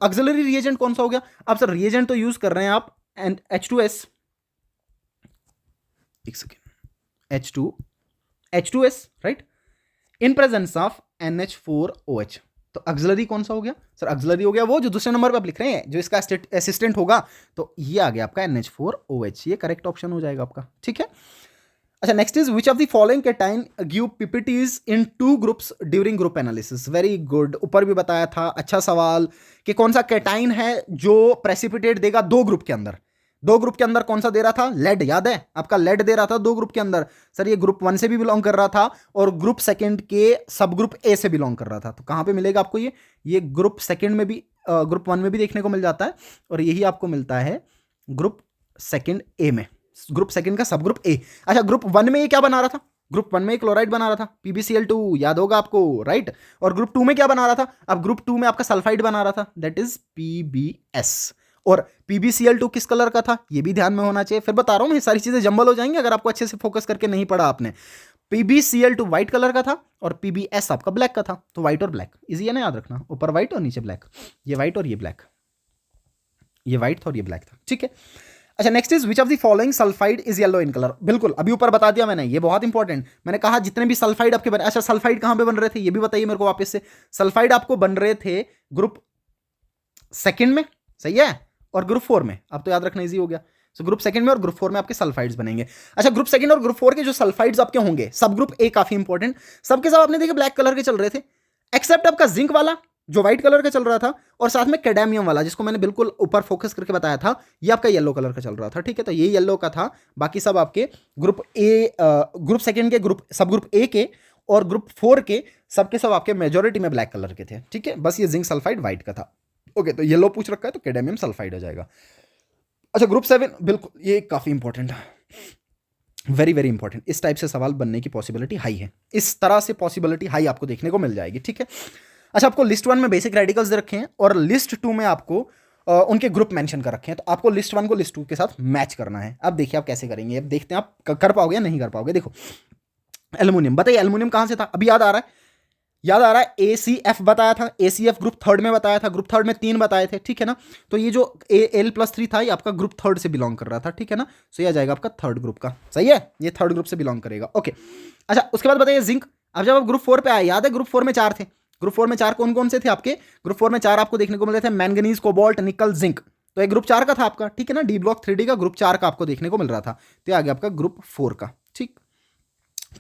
ऑक्सिलरी रिएजेंट कौन सा हो गया, अब सर रिएजेंट तो यूज कर रहे हैं आप H2S, एक second, H2S right, in presence of NH4OH। तो ऑक्सिलरी कौन सा हो गया सर, ऑक्सिलरी हो गया वो जो दूसरे नंबर पे आप लिख रहे हैं, जो इसका असिस्टेंट होगा, तो ये आ गया आपका NH4OH, ये करेक्ट ऑप्शन हो जाएगा आपका, ठीक है। अच्छा, next is which of the following cation give PPTs in 2 groups during group analysis. Very good, ऊपर भी बताया था, अच्छा सवाल, कि कौन सा कैटाइन है जो प्रेसिपिटेट देगा 2 ग्रुप के अंदर। 2 ग्रुप के अंदर कौन सा दे रहा था, लेड, याद है आपका, लेड दे रहा था 2 ग्रुप के अंदर। सर ये ग्रुप 1 से भी बिलोंग कर रहा था और ग्रुप सेकंड के सब ग्रुप ए से बिलोंग कर रहा था। तो कहां पे मिलेगा आपको ये ग्रुप सेकंड में भी, ग्रुप 1 में भी देखने को मिल जाता है, और यही आपको मिलता है ग्रुप सेकंड ए में, ग्रुप सेकंड का सब ग्रुप ए। अच्छा, ग्रुप 1 में ये क्या बना रहा था, ग्रुप 1 में क्लोराइड बना रहा था, PbCl2, याद होगा आपको, राइट। और ग्रुप 2 में क्या बना रहा था, अब ग्रुप 2 में आपका सल्फाइड बना रहा था, दैट इज PbS। और PbCl2 किस कलर का था, ये भी ध्यान में होना चाहिए। फिर बता रहा हूं मैं, सारी चीजें जंबल हो जाएंगी अगर आपको अच्छे से फोकस करके नहीं पढ़ा आपने। PbCl2 व्हाइट कलर का था और PbS आपका ब्लैक का था, तो व्हाइट और ब्लैक इजी है ना याद रखना, ऊपर व्हाइट और नीचे ब्लैक, ये व्हाइट और ये ब्लैक, ये व्हाइट था और ये ब्लैक था, ठीक है। अच्छा, next is which of the following sulphide is yellow in colour. बिल्कुल अभी ऊपर बता दिया मैंने, ये बहुत इंपॉर्टेंट, मैंने कहा जितने भी सल्फाइड आपके बने। अच्छा, सल्फाइड कहां पे बन रहे थे ये भी बताइए मेरे को वापस से। सल्फाइड आपको बन रहे थे ग्रुप सेकंड में, सही है, और ग्रुप 4 में, अब तो याद रखना इजी हो गया। सो ग्रुप सेकंड में और ग्रुप 4 में आपके सल्फाइड्स बनेंगे। अच्छा, ग्रुप सेकंड और ग्रुप 4 के जो सल्फाइड्स आपके होंगे, सब ग्रुप ए काफी इंपॉर्टेंट, सबके सब आपने देखे ब्लैक कलर के चल रहे थे, एक्सेप्ट आपका जिंक वाला जो व्हाइट कलर का चल रहा था, और साथ में कैडमियम वाला जिसको मैंने बिल्कुल ऊपर फोकस करके बताया था, ये आपका येलो कलर का चल रहा था, ठीक है। तो ये येलो का था, बाकी सब आपके ग्रुप ए, ग्रुप सेकंड के ग्रुप, सब ग्रुप ए के और ग्रुप 4 के सबके सब आपके मेजोरिटी में ब्लैक कलर के थे, ठीक है। बस ये जिंक सल्फाइड व्हाइट का था, ओके। तो येलो पूछ रखा है तो कैडमियम सल्फाइड हो जाएगा। अच्छा, ग्रुप 7, बिल्कुल ये काफी इंपॉर्टेंट है, वेरी वेरी इंपॉर्टेंट, इस टाइप से सवाल बनने की पॉसिबिलिटी हाई है, इस तरह से पॉसिबिलिटी हाई आपको देखने को मिल जाएगी, ठीक है। अच्छा, आपको लिस्ट 1 में बेसिक रेडिकल्स दे रखे हैं और लिस्ट 2 में आपको उनके ग्रुप मेंशन कर रखे हैं, तो आपको लिस्ट 1 को लिस्ट 2 के साथ मैच करना है। अब देखिए आप कैसे करेंगे, अब देखते हैं आप कर पाओगे या नहीं कर पाओगे। देखो, एल्यूमिनियम, बताइए एल्यूमिनियम कहां से था, अभी याद आ रहा है, ACF बताया था, ACF ग्रुप 3 में बताया था, ग्रुप 3 में 3 बताए थे, ठीक है ना। तो ये जो Al+3 था, ये आपका ग्रुप 3 से बिलोंग कर रहा था, ठीक है ना। सो ये आ जाएगा आपका 3rd ग्रुप का, सही है, ये 3rd ग्रुप से बिलोंग करेगा, ओके। अच्छा, उसके बाद बताइए जिंक। अब जब आप ग्रुप 4 पे आए, याद है ग्रुप 4 में 4 थे, ग्रुप 4 में 4 कौन कौन से थे आपके, ग्रुप 4 में 4 आपको देखने को मिले थे, मैंगनीज, कोबाल्ट, निकल, जिंक, तो एक ग्रुप 4 का था आपका, ठीक है ना। डी ब्लॉक 3D का ग्रुप 4 का आपको देखने को मिल रहा था, तो आ गया आपका ग्रुप 4 का, ठीक,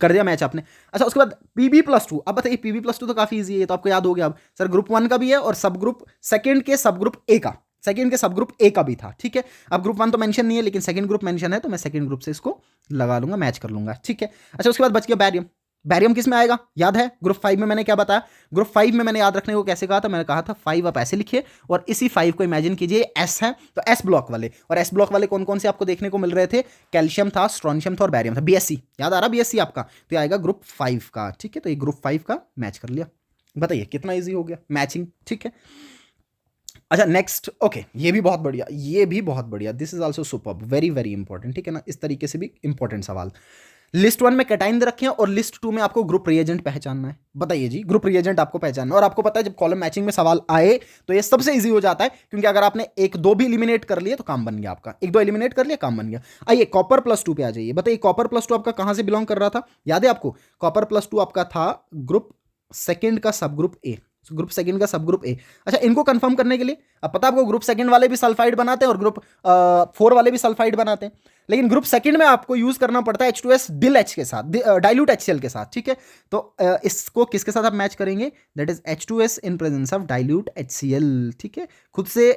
कर दिया मैच आपने। अच्छा, उसके बाद Pb+2, अब बताइए Pb+2 तो काफी इजी है, तो आपको याद हो गया। अब सर ग्रुप 1 का भी है और सब ग्रुप सेकंड के सब ग्रुप ए का, सेकंड के सब ग्रुप ए का भी था, ठीक है। अब ग्रुप 1 तो मेंशन नहीं है लेकिन सेकंड ग्रुप मेंशन है, तो मैं सेकंड ग्रुप से इसको लगा लूंगा, मैच कर लूंगा, ठीक है। अच्छा, उसके बाद बच गया बैरियम। बैरियम किस में आएगा, याद है ग्रुप 5 में मैंने क्या बताया, ग्रुप 5 में मैंने याद रखने को कैसे कहा था, मैंने कहा था 5 आप ऐसे लिखिए और इसी 5 को इमेजिन कीजिए एस है, तो एस ब्लॉक वाले, और एस ब्लॉक वाले कौन कौन से आपको देखने को मिल रहे थे, कैल्शियम था, स्ट्रोंशियम था और बैरियम था, बीएससी याद आ रहा, बीएससी आपका, तो ये आएगा ग्रुप 5 का, ठीक है। तो ये ग्रुप 5 का मैच कर लिया, बताइए कितना ईजी हो गया मैचिंग, ठीक है। अच्छा नेक्स्ट, ओके ये भी बहुत बढ़िया, ये भी बहुत बढ़िया, this is also superb, very very important, ठीक है ना, इस तरीके से भी इंपॉर्टेंट सवाल। लिस्ट 1 में कैटाइन दे रखे हैं और लिस्ट 2 में आपको ग्रुप रिएजेंट पहचानना है, बताइए जी ग्रुप रिएजेंट आपको पहचानना है, और आपको पता है जब कॉलम मैचिंग में सवाल आए तो ये सबसे इजी हो जाता है, क्योंकि अगर आपने 1-2 भी एलिमिनेट कर लिए तो काम बन गया आपका, 1-2 एलिमिनेट कर लिया काम बन गया। आइए कॉपर प्लस 2 पे आ जाइए, बताइए कॉपर प्लस 2 आपका कहां से बिलोंग कर रहा था, याद है आपको, कॉपर प्लस 2 आपका था ग्रुप सेकेंड का सब ग्रुप ए, ग्रुप सेकंड का सब ग्रुप ए। अच्छा इनको कंफर्म करने के लिए, अब पता आपको ग्रुप सेकंड वाले भी सल्फाइड बनाते हैं और ग्रुप 4 वाले भी सल्फाइड बनाते हैं, लेकिन ग्रुप सेकंड में आपको यूज करना पड़ता है H2S डिल H के साथ, डाइल्यूट HCl के साथ, ठीक है। तो इसको किसके साथ आप मैच करेंगे, that is H2S in presence of dilute HCl, ठीक है। खुद से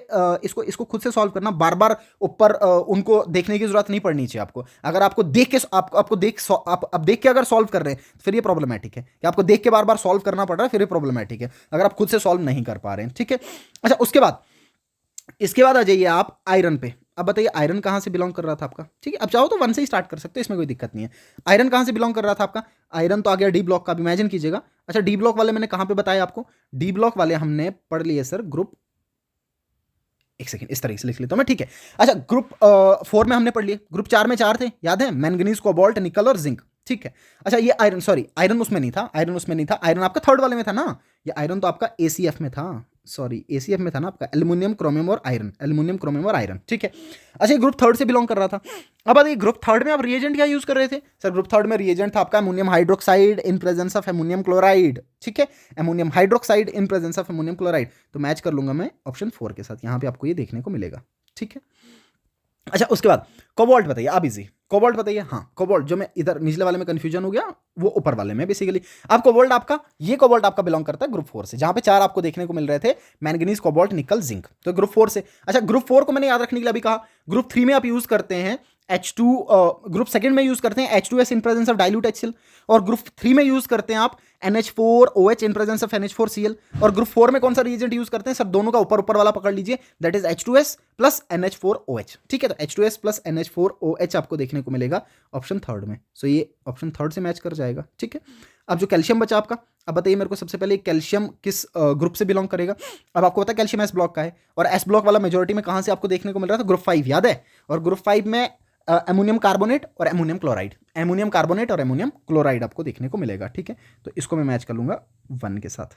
इसको खुद से सॉल्व करना, बार बार ऊपर उनको देखने की जरूरत नहीं पड़नी चाहिए आपको, अगर आपको देख के आपको देख के अगर सॉल्व कर रहे हैं फिर ये प्रॉब्लमेटिक है, कि आपको देख के बार बार सॉल्व करना पड़ रहा है फिर ये प्रॉब्लमेटिक है, अगर आप खुद से सॉल्व नहीं कर पा रहे हैं, ठीक है। अच्छा उसके बाद, इसके बाद आ जाइए आप आयरन पे, अब बताइए आयरन कहां से बिलोंग कर रहा था आपका, ठीक है। अब चाहो तो 1 से ही स्टार्ट कर सकते हो, इसमें कोई दिक्कत नहीं है। आयरन कहां से बिलोंग कर रहा था आपका, आयरन तो आ गया डी ब्लॉक का, इमेजिन कीजिएगा। अच्छा डी ब्लॉक वाले मैंने कहां पे बताया आपको, डी ब्लॉक वाले हमने पढ़ लिए सर ग्रुप, एक सेकंड इस तरीके से लिख लेता हूं मैं, ठीक है। अच्छा ग्रुप 4 में हमने पढ़ लिए, ग्रुप 4 में 4 थे, याद है, मैंगनीज, कोबाल्ट, निकल और जिंक, ठीक है। अच्छा ये आयरन, सॉरी आयरन उसमें नहीं था, आयरन उसमें नहीं था, आयरन आपका थर्ड वाले में था ना, ये आयरन तो आपका ACF में था, सॉरी ACF में था ना आपका, एल्यूमिनियम क्रोमियम और आयरन, एल्यूमिनियम क्रोमियम और आयरन, ठीक है। अच्छा ये ग्रुप थर्ड से बिलोंग कर रहा था। अब बताइए ग्रुप थर्ड में आप रिएजेंट क्या यूज कर रहे थे, सर ग्रुप थर्ड में रिएजेंट था आपका ammonium hydroxide in presence of ammonium chloride, ठीक है, ammonium hydroxide in presence of ammonium chloride, तो मैच कर लूंगा मैं ऑप्शन 4 के साथ, यहां पे आपको ये देखने को मिलेगा, ठीक है। अच्छा उसके बाद कोबाल्ट बताइए, आप इजी कोबाल्ट बताइए, हाँ कोबाल्ट जो मैं इधर निचले वाले में कंफ्यूजन हो गया वो ऊपर वाले में बेसिकली, अब कोबाल्ट आपका, ये कोबाल्ट आपका बिलोंग करता है ग्रुप 4 से, जहां पे 4 आपको देखने को मिल रहे थे, मैंगनीज, कोबाल्ट, निकल, जिंक, तो ग्रुप 4 से। अच्छा ग्रुप 4 को मैंने याद रखने के लिए अभी कहा, ग्रुप 3 में आप यूज करते हैं H2, ग्रुप सेकंड में यूज करते हैं H2S in presence of dilute HCl, और ग्रुप 3 में यूज करते हैं आप NH4OH in presence of NH4Cl, और ग्रुप 4 में कौन सा रिएजेंट यूज करते हैं सर, दोनों का ऊपर ऊपर वाला पकड़ लीजिए, that is H2S plus NH4OH, ठीक है। तो H2S प्लस NH4OH आपको देखने को मिलेगा ऑप्शन थर्ड में, सो ये ऑप्शन थर्ड से मैच कर जाएगा, ठीक है। अब जो कैल्शियम बचा आपका, अब बताइए मेरे को सबसे पहले कैल्शियम किस ग्रुप से बिलोंग करेगा, अब आपको पता है कैल्शियम एस ब्लॉक का है, और एस ब्लॉक वाला मेजोरिटी में कहां से आपको देखने को मिल रहा था, ग्रुप 5 याद है, और ग्रुप 5 में अमोनियम कार्बोनेट और अमोनियम क्लोराइड, अमोनियम कार्बोनेट और अमोनियम क्लोराइड आपको देखने को मिलेगा, ठीक है। तो इसको मैं मैच कर लूंगा 1 के साथ,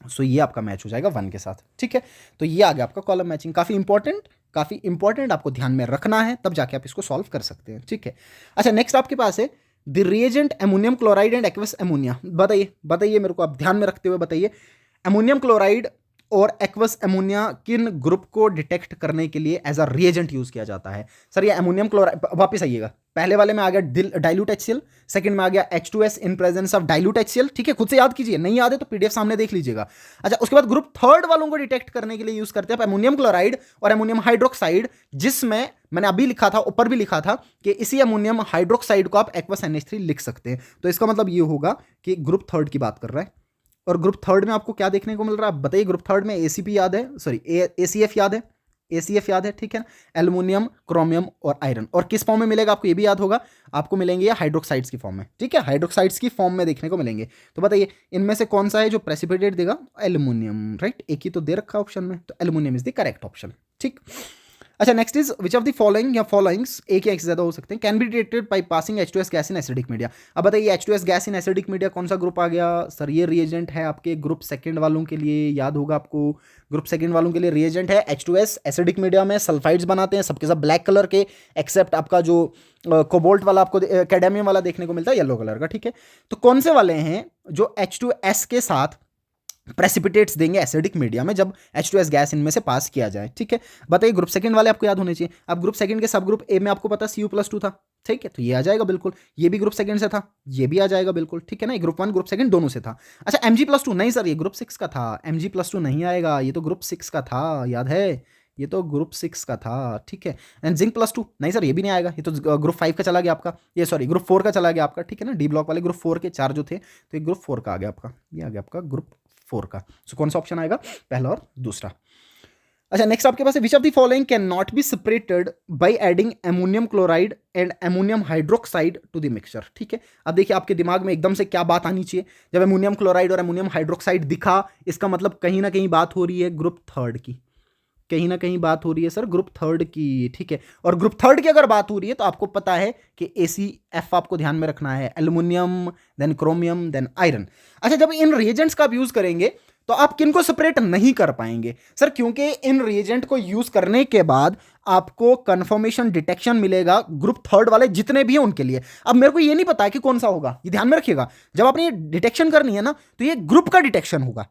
सो ये आपका मैच हो जाएगा 1 के साथ, ठीक है। तो ये आ गया आपका कॉलम मैचिंग, काफी इंपॉर्टेंट आपको ध्यान में रखना है, तब जाके आप इसको सॉल्व कर सकते हैं, ठीक है। अच्छा नेक्स्ट आपके पास है the reagent ammonium chloride and aqueous ammonia, बताइए मेरे को आप ध्यान में रखते हुए बताइए, अमोनियम क्लोराइड और एक्वस अमोनिया किन ग्रुप को डिटेक्ट करने के लिए एज अ रिएजेंट यूज किया जाता है, सर ये अमोनियम क्लोराइड, वापस आइएगा, पहले वाले में आ गया डाइल्यूट HCl, सेकंड में आ गया H2S in presence of dilute HCl, ठीक है, खुद से याद कीजिए, नहीं याद है तो PDF सामने देख लीजिएगा। अच्छा उसके बाद ग्रुप थर्ड वालों को डिटेक्ट करने के लिए यूज करते हैं अमोनियम क्लोराइड और अमोनियम हाइड्रोक्साइड, जिसमें मैंने अभी लिखा था, ऊपर भी लिखा था कि इसी अमोनियम हाइड्रोक्साइड को आप एक्वस NH3 लिख सकते हैं, तो इसका मतलब ये होगा कि ग्रुप थर्ड की बात कर रहा है। और ग्रुप थर्ड में आपको क्या देखने को मिल रहा है, बताइए ग्रुप थर्ड में ACP याद है, सॉरी ACF याद है, ACF याद है, ठीक है ना, एल्युमिनियम, क्रोमियम और आयरन, और किस फॉर्म में मिलेगा आपको ये भी याद होगा, आपको मिलेंगे हाइड्रोक्साइड्स की फॉर्म में, ठीक है, हाइड्रोक्साइड्स की फॉर्म में देखने को मिलेंगे। तो बताइए इनमें से कौन सा है जो प्रेसिपिटेट देगा, एल्युमिनियम, राइट, एक ही तो दे रखा ऑप्शन में, तो aluminium is the correct option, ठीक। अच्छा next is which of the following या फॉलोइंग्स, एक या एक से ज्यादा हो सकते हैं, can be detected by passing H2S gas in acidic media. अब बताइए H2S gas in acidic media कौन सा ग्रुप आ गया सर, ये रिएजेंट है आपके ग्रुप सेकंड वालों के लिए, याद होगा आपको, ग्रुप सेकंड वालों के लिए रिएजेंट है H2S, एसिडिक मीडिया में सल्फाइड्स बनाते हैं सबके सब ब्लैक कलर के, एक्सेप्ट आपका जो कोबाल्ट वाला आपको कैडमियम वाला देखने को मिलता है येलो कलर का, ठीक है। तो कौन से वाले हैं जो H2S के साथ प्रेसिपिटेट्स देंगे एसिडिक मीडिया में जब H2S गैस इनमें से पास किया जाए, ठीक है। बताइए ग्रुप सेकंड वाले आपको याद होने चाहिए, अब ग्रुप सेकंड के सब ग्रुप ए में आपको पता Cu+2 था, ठीक है, तो ये आ जाएगा बिल्कुल, ये भी ग्रुप सेकंड से था, ये भी आ जाएगा बिल्कुल, ठीक है ना, ग्रुप 1 ग्रुप सेकंड दोनों से था। अच्छा Mg+2 नहीं सर, ये ग्रुप 6 का था, Mg+2 नहीं आएगा, ये तो ग्रुप 6 का था, याद है, ये तो ग्रुप 6 का था, ठीक है। एंड जिंक +2, नहीं सर ये भी नहीं आएगा, ये तो ग्रुप 5 का चला गया आपका, ये सॉरी ग्रुप 4 का चला गया आपका, ठीक है ना। डी ब्लॉक वाले ग्रुप 4 के 4 जो थे, तो ये ग्रुप 4 का आ गया आपका, ये आ गया आपका ग्रुप 4 का। सो कौन सा ऑप्शन आएगा, पहला और दूसरा। अच्छा नेक्स्ट आपके पास है, which of the following can not be separated by adding ammonium chloride and ammonium hydroxide to the mixture, ठीक है। अब देखिए आपके दिमाग में एकदम से क्या बात आनी चाहिए, जब अमोनियम क्लोराइड और अमोनियम हाइड्रोक्साइड दिखा, इसका मतलब कहीं ना कहीं बात हो रही है ग्रुप 3 की, कहीं ना कहीं बात हो रही है सर ग्रुप 3 की, ठीक है। और ग्रुप 3 की अगर बात हो रही है तो आपको पता है कि ACF आपको ध्यान में रखना है, aluminium then chromium then iron. अच्छा जब इन रिएजेंट्स का आप यूज करेंगे तो आप किनको सेपरेट नहीं कर पाएंगे सर, क्योंकि इन रिएजेंट को यूज करने के बाद आपको कंफर्मेशन डिटेक्शन मिलेगा ग्रुप 3 वाले जितने भी हैं उनके लिए। अब मेरे को ये नहीं पता है कि कौन सा होगा, ये ध्यान में रखिएगा, जब आपने ये डिटेक्शन करनी है ना तो ये ग्रुप का डिटेक्शन होगा।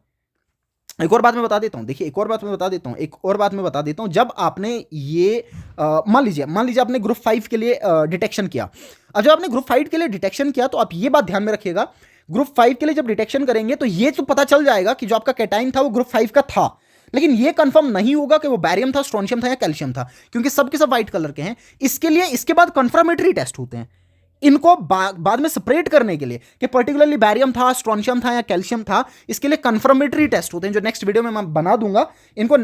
एक और बात मैं बता देता हूं, देखिए एक और बात मैं बता देता हूं, जब आपने ये मान लीजिए आपने ग्रुप 5 के लिए डिटेक्शन किया। अब जब आपने ग्रुप 5 के लिए डिटेक्शन किया तो आप ये बात ध्यान में रखिएगा, ग्रुप 5 के लिए जब डिटेक्शन करेंगे तो ये तो पता चल जाएगा कि जो आपका कैटाइन था वो ग्रुप 5 का था, लेकिन ये कंफर्म नहीं होगा कि वो बैरियम था, स्ट्रोंशियम था या कैल्शियम था, क्योंकि सबके सब व्हाइट कलर के हैं। इसके लिए इसके बाद कंफर्मेटरी टेस्ट होते हैं, इनको बाद में सेपरेट करने के लिए कि पर्टिकुलरली बैरियम था, स्ट्रोंशियम था या कैल्शियम था, इसके लिए कंफर्मेटरी टेस्ट होते हैं जो नेक्स्ट वीडियो में मैं बना दूंगा, इनको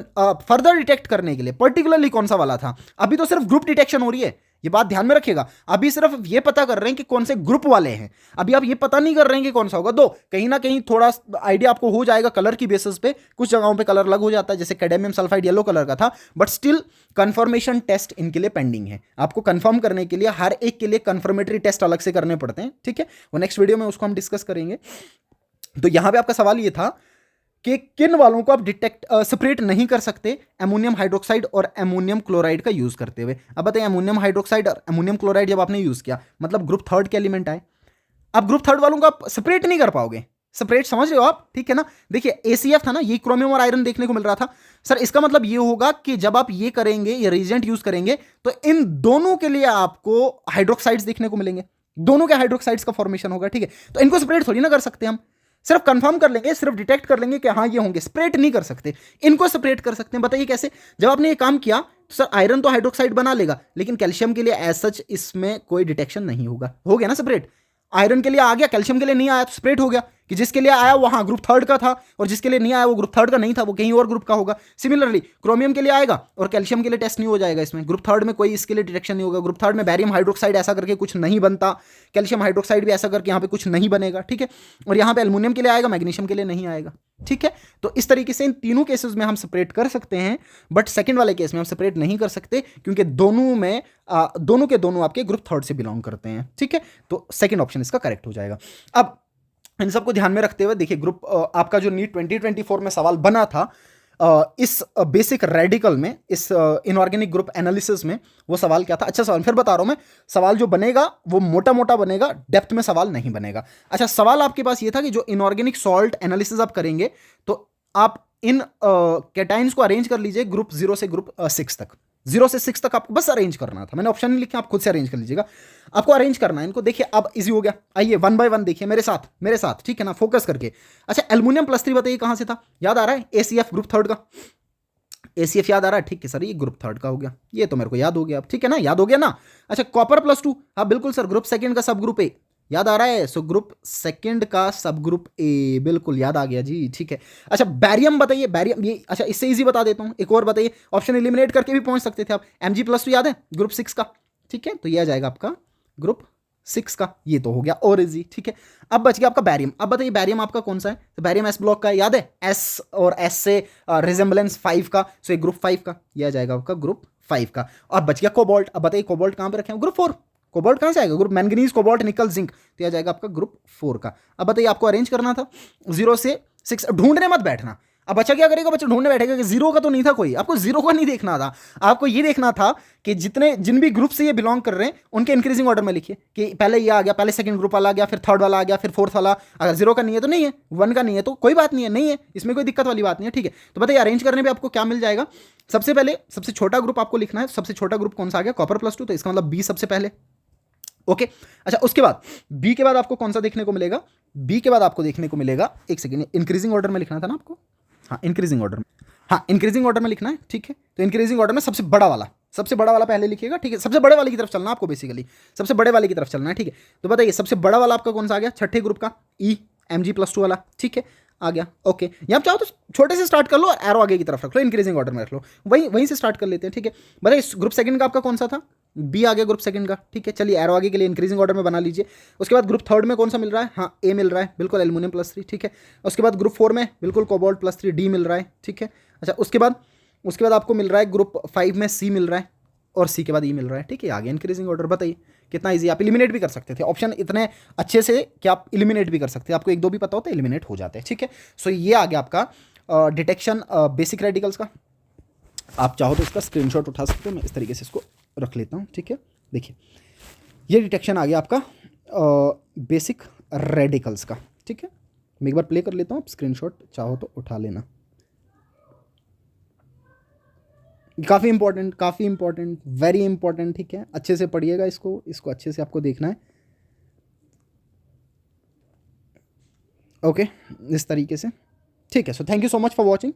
फर्दर डिटेक्ट करने के लिए पर्टिकुलरली कौन सा वाला था। अभी तो सिर्फ ग्रुप डिटेक्शन हो रही है, ये बात ध्यान में रखिएगा, अभी सिर्फ ये पता कर रहे हैं कि कौन से ग्रुप वाले हैं, अभी आप ये पता नहीं कर रहे हैं कि कौन सा होगा। दो कहीं ना कहीं थोड़ा आइडिया आपको हो जाएगा कलर की बेसिस पे, कुछ जगहों पे कलर अलग हो जाता है, जैसे कैडमियम सल्फाइड येलो कलर का था, बट स्टिल कंफर्मेशन टेस्ट इनके लिए पेंडिंग है। आपको कंफर्म करने के लिए हर एक के लिए कंफर्मेटरी टेस्ट अलग से करने पड़ते हैं, ठीक है, वो नेक्स्ट वीडियो में उसको हम डिस्कस करेंगे। तो यहां पे आपका सवाल ये था कि किन वालों को आप सेपरेट नहीं कर सकते अमोनियम हाइड्रोक्साइड और अमोनियम क्लोराइड का यूज करते हुए। अब बताइए अमोनियम हाइड्रोक्साइड और अमोनियम क्लोराइड जब आपने यूज किया मतलब ग्रुप 3 के एलिमेंट आए, अब ग्रुप 3 वालों को आप सेपरेट नहीं कर पाओगे, सेपरेट समझ रहे हो आप, ठीक है ना। देखिए ACF था ना, ये क्रोमियम और आयरन देखने को मिल रहा था सर, इसका मतलब ये होगा कि जब आप ये करेंगे, ये रिएजेंट यूज करेंगे तो इन दोनों के लिए आपको हाइड्रोक्साइड्स देखने को मिलेंगे, दोनों के हाइड्रोक्साइड्स का फॉर्मेशन होगा, ठीक है। तो इनको सेपरेट थोड़ी ना कर सकते हम, सिर्फ कंफर्म कर लेंगे, सिर्फ डिटेक्ट कर लेंगे कि हाँ ये होंगे, सेपरेट नहीं कर सकते। इनको सेपरेट कर सकते हैं, बताइए कैसे। जब आपने ये काम किया तो सर आयरन तो हाइड्रोक्साइड बना लेगा, लेकिन कैल्शियम के लिए एज सच इसमें कोई डिटेक्शन नहीं होगा, हो गया ना सेपरेट। आयरन के लिए आ गया, कैल्शियम के लिए नहीं आया तो सेपरेट हो गया कि जिसके लिए आया वहां ग्रुप 3 का था और जिसके लिए नहीं आया वो ग्रुप 3 का नहीं था, वो कहीं और ग्रुप का होगा। सिमिलरली क्रोमियम के लिए आएगा और कैल्शियम के लिए टेस्ट नहीं हो जाएगा, इसमें ग्रुप 3 में कोई इसके लिए डिटेक्शन नहीं होगा। ग्रुप 3 में बैरियम हाइड्रोक्साइड ऐसा करके कुछ नहीं बनता, कैल्शियम हाइड्रोक्साइड भी ऐसा करके यहाँ पे कुछ नहीं बनेगा, ठीक है। और यहाँ पे एल्युमिनियम के लिए आएगा, मैग्नीशियम के लिए नहीं आएगा, ठीक है। तो इस तरीके से इन तीनों केसेस में हम सेपरेट कर सकते हैं, बट सेकंड वाले केस में हम सेपरेट नहीं कर सकते क्योंकि दोनों में दोनों के दोनों आपके ग्रुप 3 से बिलोंग करते हैं, ठीक है। तो सेकंड ऑप्शन इसका करेक्ट हो जाएगा। अब इन सबको ध्यान में रखते हुए देखिए ग्रुप आपका जो नीट 2024 में सवाल बना था इस बेसिक रेडिकल में, इस इनऑर्गेनिक ग्रुप एनालिसिस में, वो सवाल क्या था। अच्छा सवाल फिर बता रहा हूं मैं, सवाल जो बनेगा वो मोटा मोटा बनेगा, डेप्थ में सवाल नहीं बनेगा। अच्छा सवाल आपके पास ये था कि जो इनऑर्गेनिक सॉल्ट एनालिसिस आप करेंगे तो आप इन कैटाइंस को अरेंज कर लीजिए ग्रुप 0 से ग्रुप 6 तक, 0 से 6 तक आपको बस अरेंज करना था, मैंने ऑप्शन नहीं लिखे, आप खुद से अरेंज कर लीजिएगा, आपको अरेंज करना है इनको। देखिए अब इजी हो गया, आइए वन बाय वन देखिए मेरे साथ, ठीक है ना, फोकस करके। अच्छा एल्युमिनियम +3 बताइए कहां से था, याद आ रहा है ACF ग्रुप 3 का, ACF याद आ रहा है, ठीक है सर ये ग्रुप 3 का हो गया, ये तो मेरे को याद हो गया, ठीक है ना, याद हो गया ना। अच्छा कॉपर +2, हाँ बिल्कुल सर ग्रुप 2 का सब ग्रुप ए, याद आ रहा है, सो ग्रुप 2 का सब ग्रुप ए, बिल्कुल याद आ गया जी, ठीक है। अच्छा बैरियम बताइए, बैरियम ये अच्छा इससे इजी बता देता हूं, एक और बताइए, ऑप्शन एलिमिनेट करके भी पहुंच सकते थे आप। Mg+2 याद है ग्रुप 6 का, ठीक है, तो ये आ जाएगा आपका ग्रुप 6 का, ये तो हो गया और इजी, ठीक है। अब बच गया आपका बैरियम, अब बताइए बैरियम आपका कौन सा है, तो बैरियम S ब्लॉक का है, याद है S और S से रिजेंबलेंस 5 का, सो ये ग्रुप 5 का, ये आ जाएगा आपका ग्रुप 5 का। अब बच गया कोबाल्ट, अब बताइए कोबाल्ट कहां पे रखे हैं, ग्रुप 4, कोबाल्ट कहां से आएगा, group manganese cobalt nickel zinc, तो यह जाएगा आपका ग्रुप 4 का। अब बताइए आपको अरेंज करना था 0 से 6, ढूंढने मत बैठना। अब बच्चा क्या करेगा, बच्चा ढूंढने बैठेगा कि 0 का तो नहीं था कोई, आपको 0 का नहीं देखना था, आपको ये देखना था कि जिन भी ग्रुप से ये बिलोंग कर रहे हैं उनके इंक्रीजिंग ऑर्डर में लिखिए कि पहले ये आ गया, पहले सेकंड ग्रुप वाला आ गया, फिर थर्ड वाला आ गया, फिर फोर्थ वाला। अगर 0 का नहीं है तो नहीं है, 1 का नहीं है तो कोई बात नहीं है, नहीं है इसमें कोई दिक्कत वाली बात नहीं है, ठीक है। तो बताइए अरेंज करने में आपको क्या मिल जाएगा, सबसे पहले सबसे छोटा ग्रुप आपको लिखना है, सबसे छोटा ग्रुप कौन सा आ गया, कॉपर +2, तो इसका मतलब B सबसे पहले, ओके। अच्छा उसके बाद बी के बाद आपको कौन सा देखने को मिलेगा, बी के बाद आपको देखने को मिलेगा, एक सेकेंड इंक्रीजिंग ऑर्डर में लिखना था ना आपको, हाँ इंक्रीजिंग ऑर्डर में, हाँ, इंक्रीजिंग ऑर्डर में लिखना है, ठीक है। तो इंक्रीजिंग ऑर्डर में सबसे बड़ा वाला पहले लिखिएगा, ठीक है। सबसे बड़े वाले की तरफ चलना आपको, बेसिकली सबसे बड़े वाले की तरफ चलना है, ठीक है। तो बताइए सबसे बड़ा वाला आपका कौन सा आ गया, छठे ग्रुप का ई Mg+2 वाला, ठीक है, आ गया। ओके, या आप चाहो तो छोटे से स्टार्ट कर लो, एरो आगे की तरफ रख लो, इंक्रीजिंग ऑर्डर में रख लो, वहीं से स्टार्ट कर लेते हैं, ठीक है। बताइए ग्रुप सेकंड का आपका कौन सा था, बी आ गया ग्रुप सेकंड का, ठीक है। चलिए एरो आगे के लिए इंक्रीजिंग ऑर्डर में बना लीजिए। उसके बाद ग्रुप थर्ड में कौन सा मिल रहा है, हाँ ए मिल रहा है, बिल्कुल एल्यूमिनियम +3, ठीक है। उसके बाद ग्रुप 4 में बिल्कुल कोबाल्ट +3 डी मिल रहा है, ठीक है। अच्छा, उसके बाद आपको मिल रहा है ग्रुप 5 में सी मिल रहा है, और सी के बाद ई मिल रहा है, ठीक है। आगे इंक्रीजिंग ऑर्डर। बताइए कितना इजी, आप इलिमिनेट भी कर सकते थे, ऑप्शन इतने अच्छे से कि आप इलिमिनेट भी कर सकते हैं, आपको एक दो भी पता होता है, इलिमिनेट हो जाते हैं, ठीक है। सो ये आ गया आपका डिटेक्शन बेसिक रेडिकल्स का। आप चाहो तो इसका स्क्रीनशॉट उठा सकते हो, मैं इस तरीके से इसको रख लेता हूँ, ठीक है। देखिए ये डिटेक्शन आ गया आपका बेसिक रेडिकल्स का, ठीक है। मैं एक बार प्ले कर लेता हूँ, आप स्क्रीनशॉट चाहो तो उठा लेना। काफ़ी इंपॉर्टेंट, वेरी इंपॉर्टेंट, ठीक है। अच्छे से पढ़िएगा इसको अच्छे से आपको देखना है, ओके, इस तरीके से, ठीक है। So thank you so much for watching.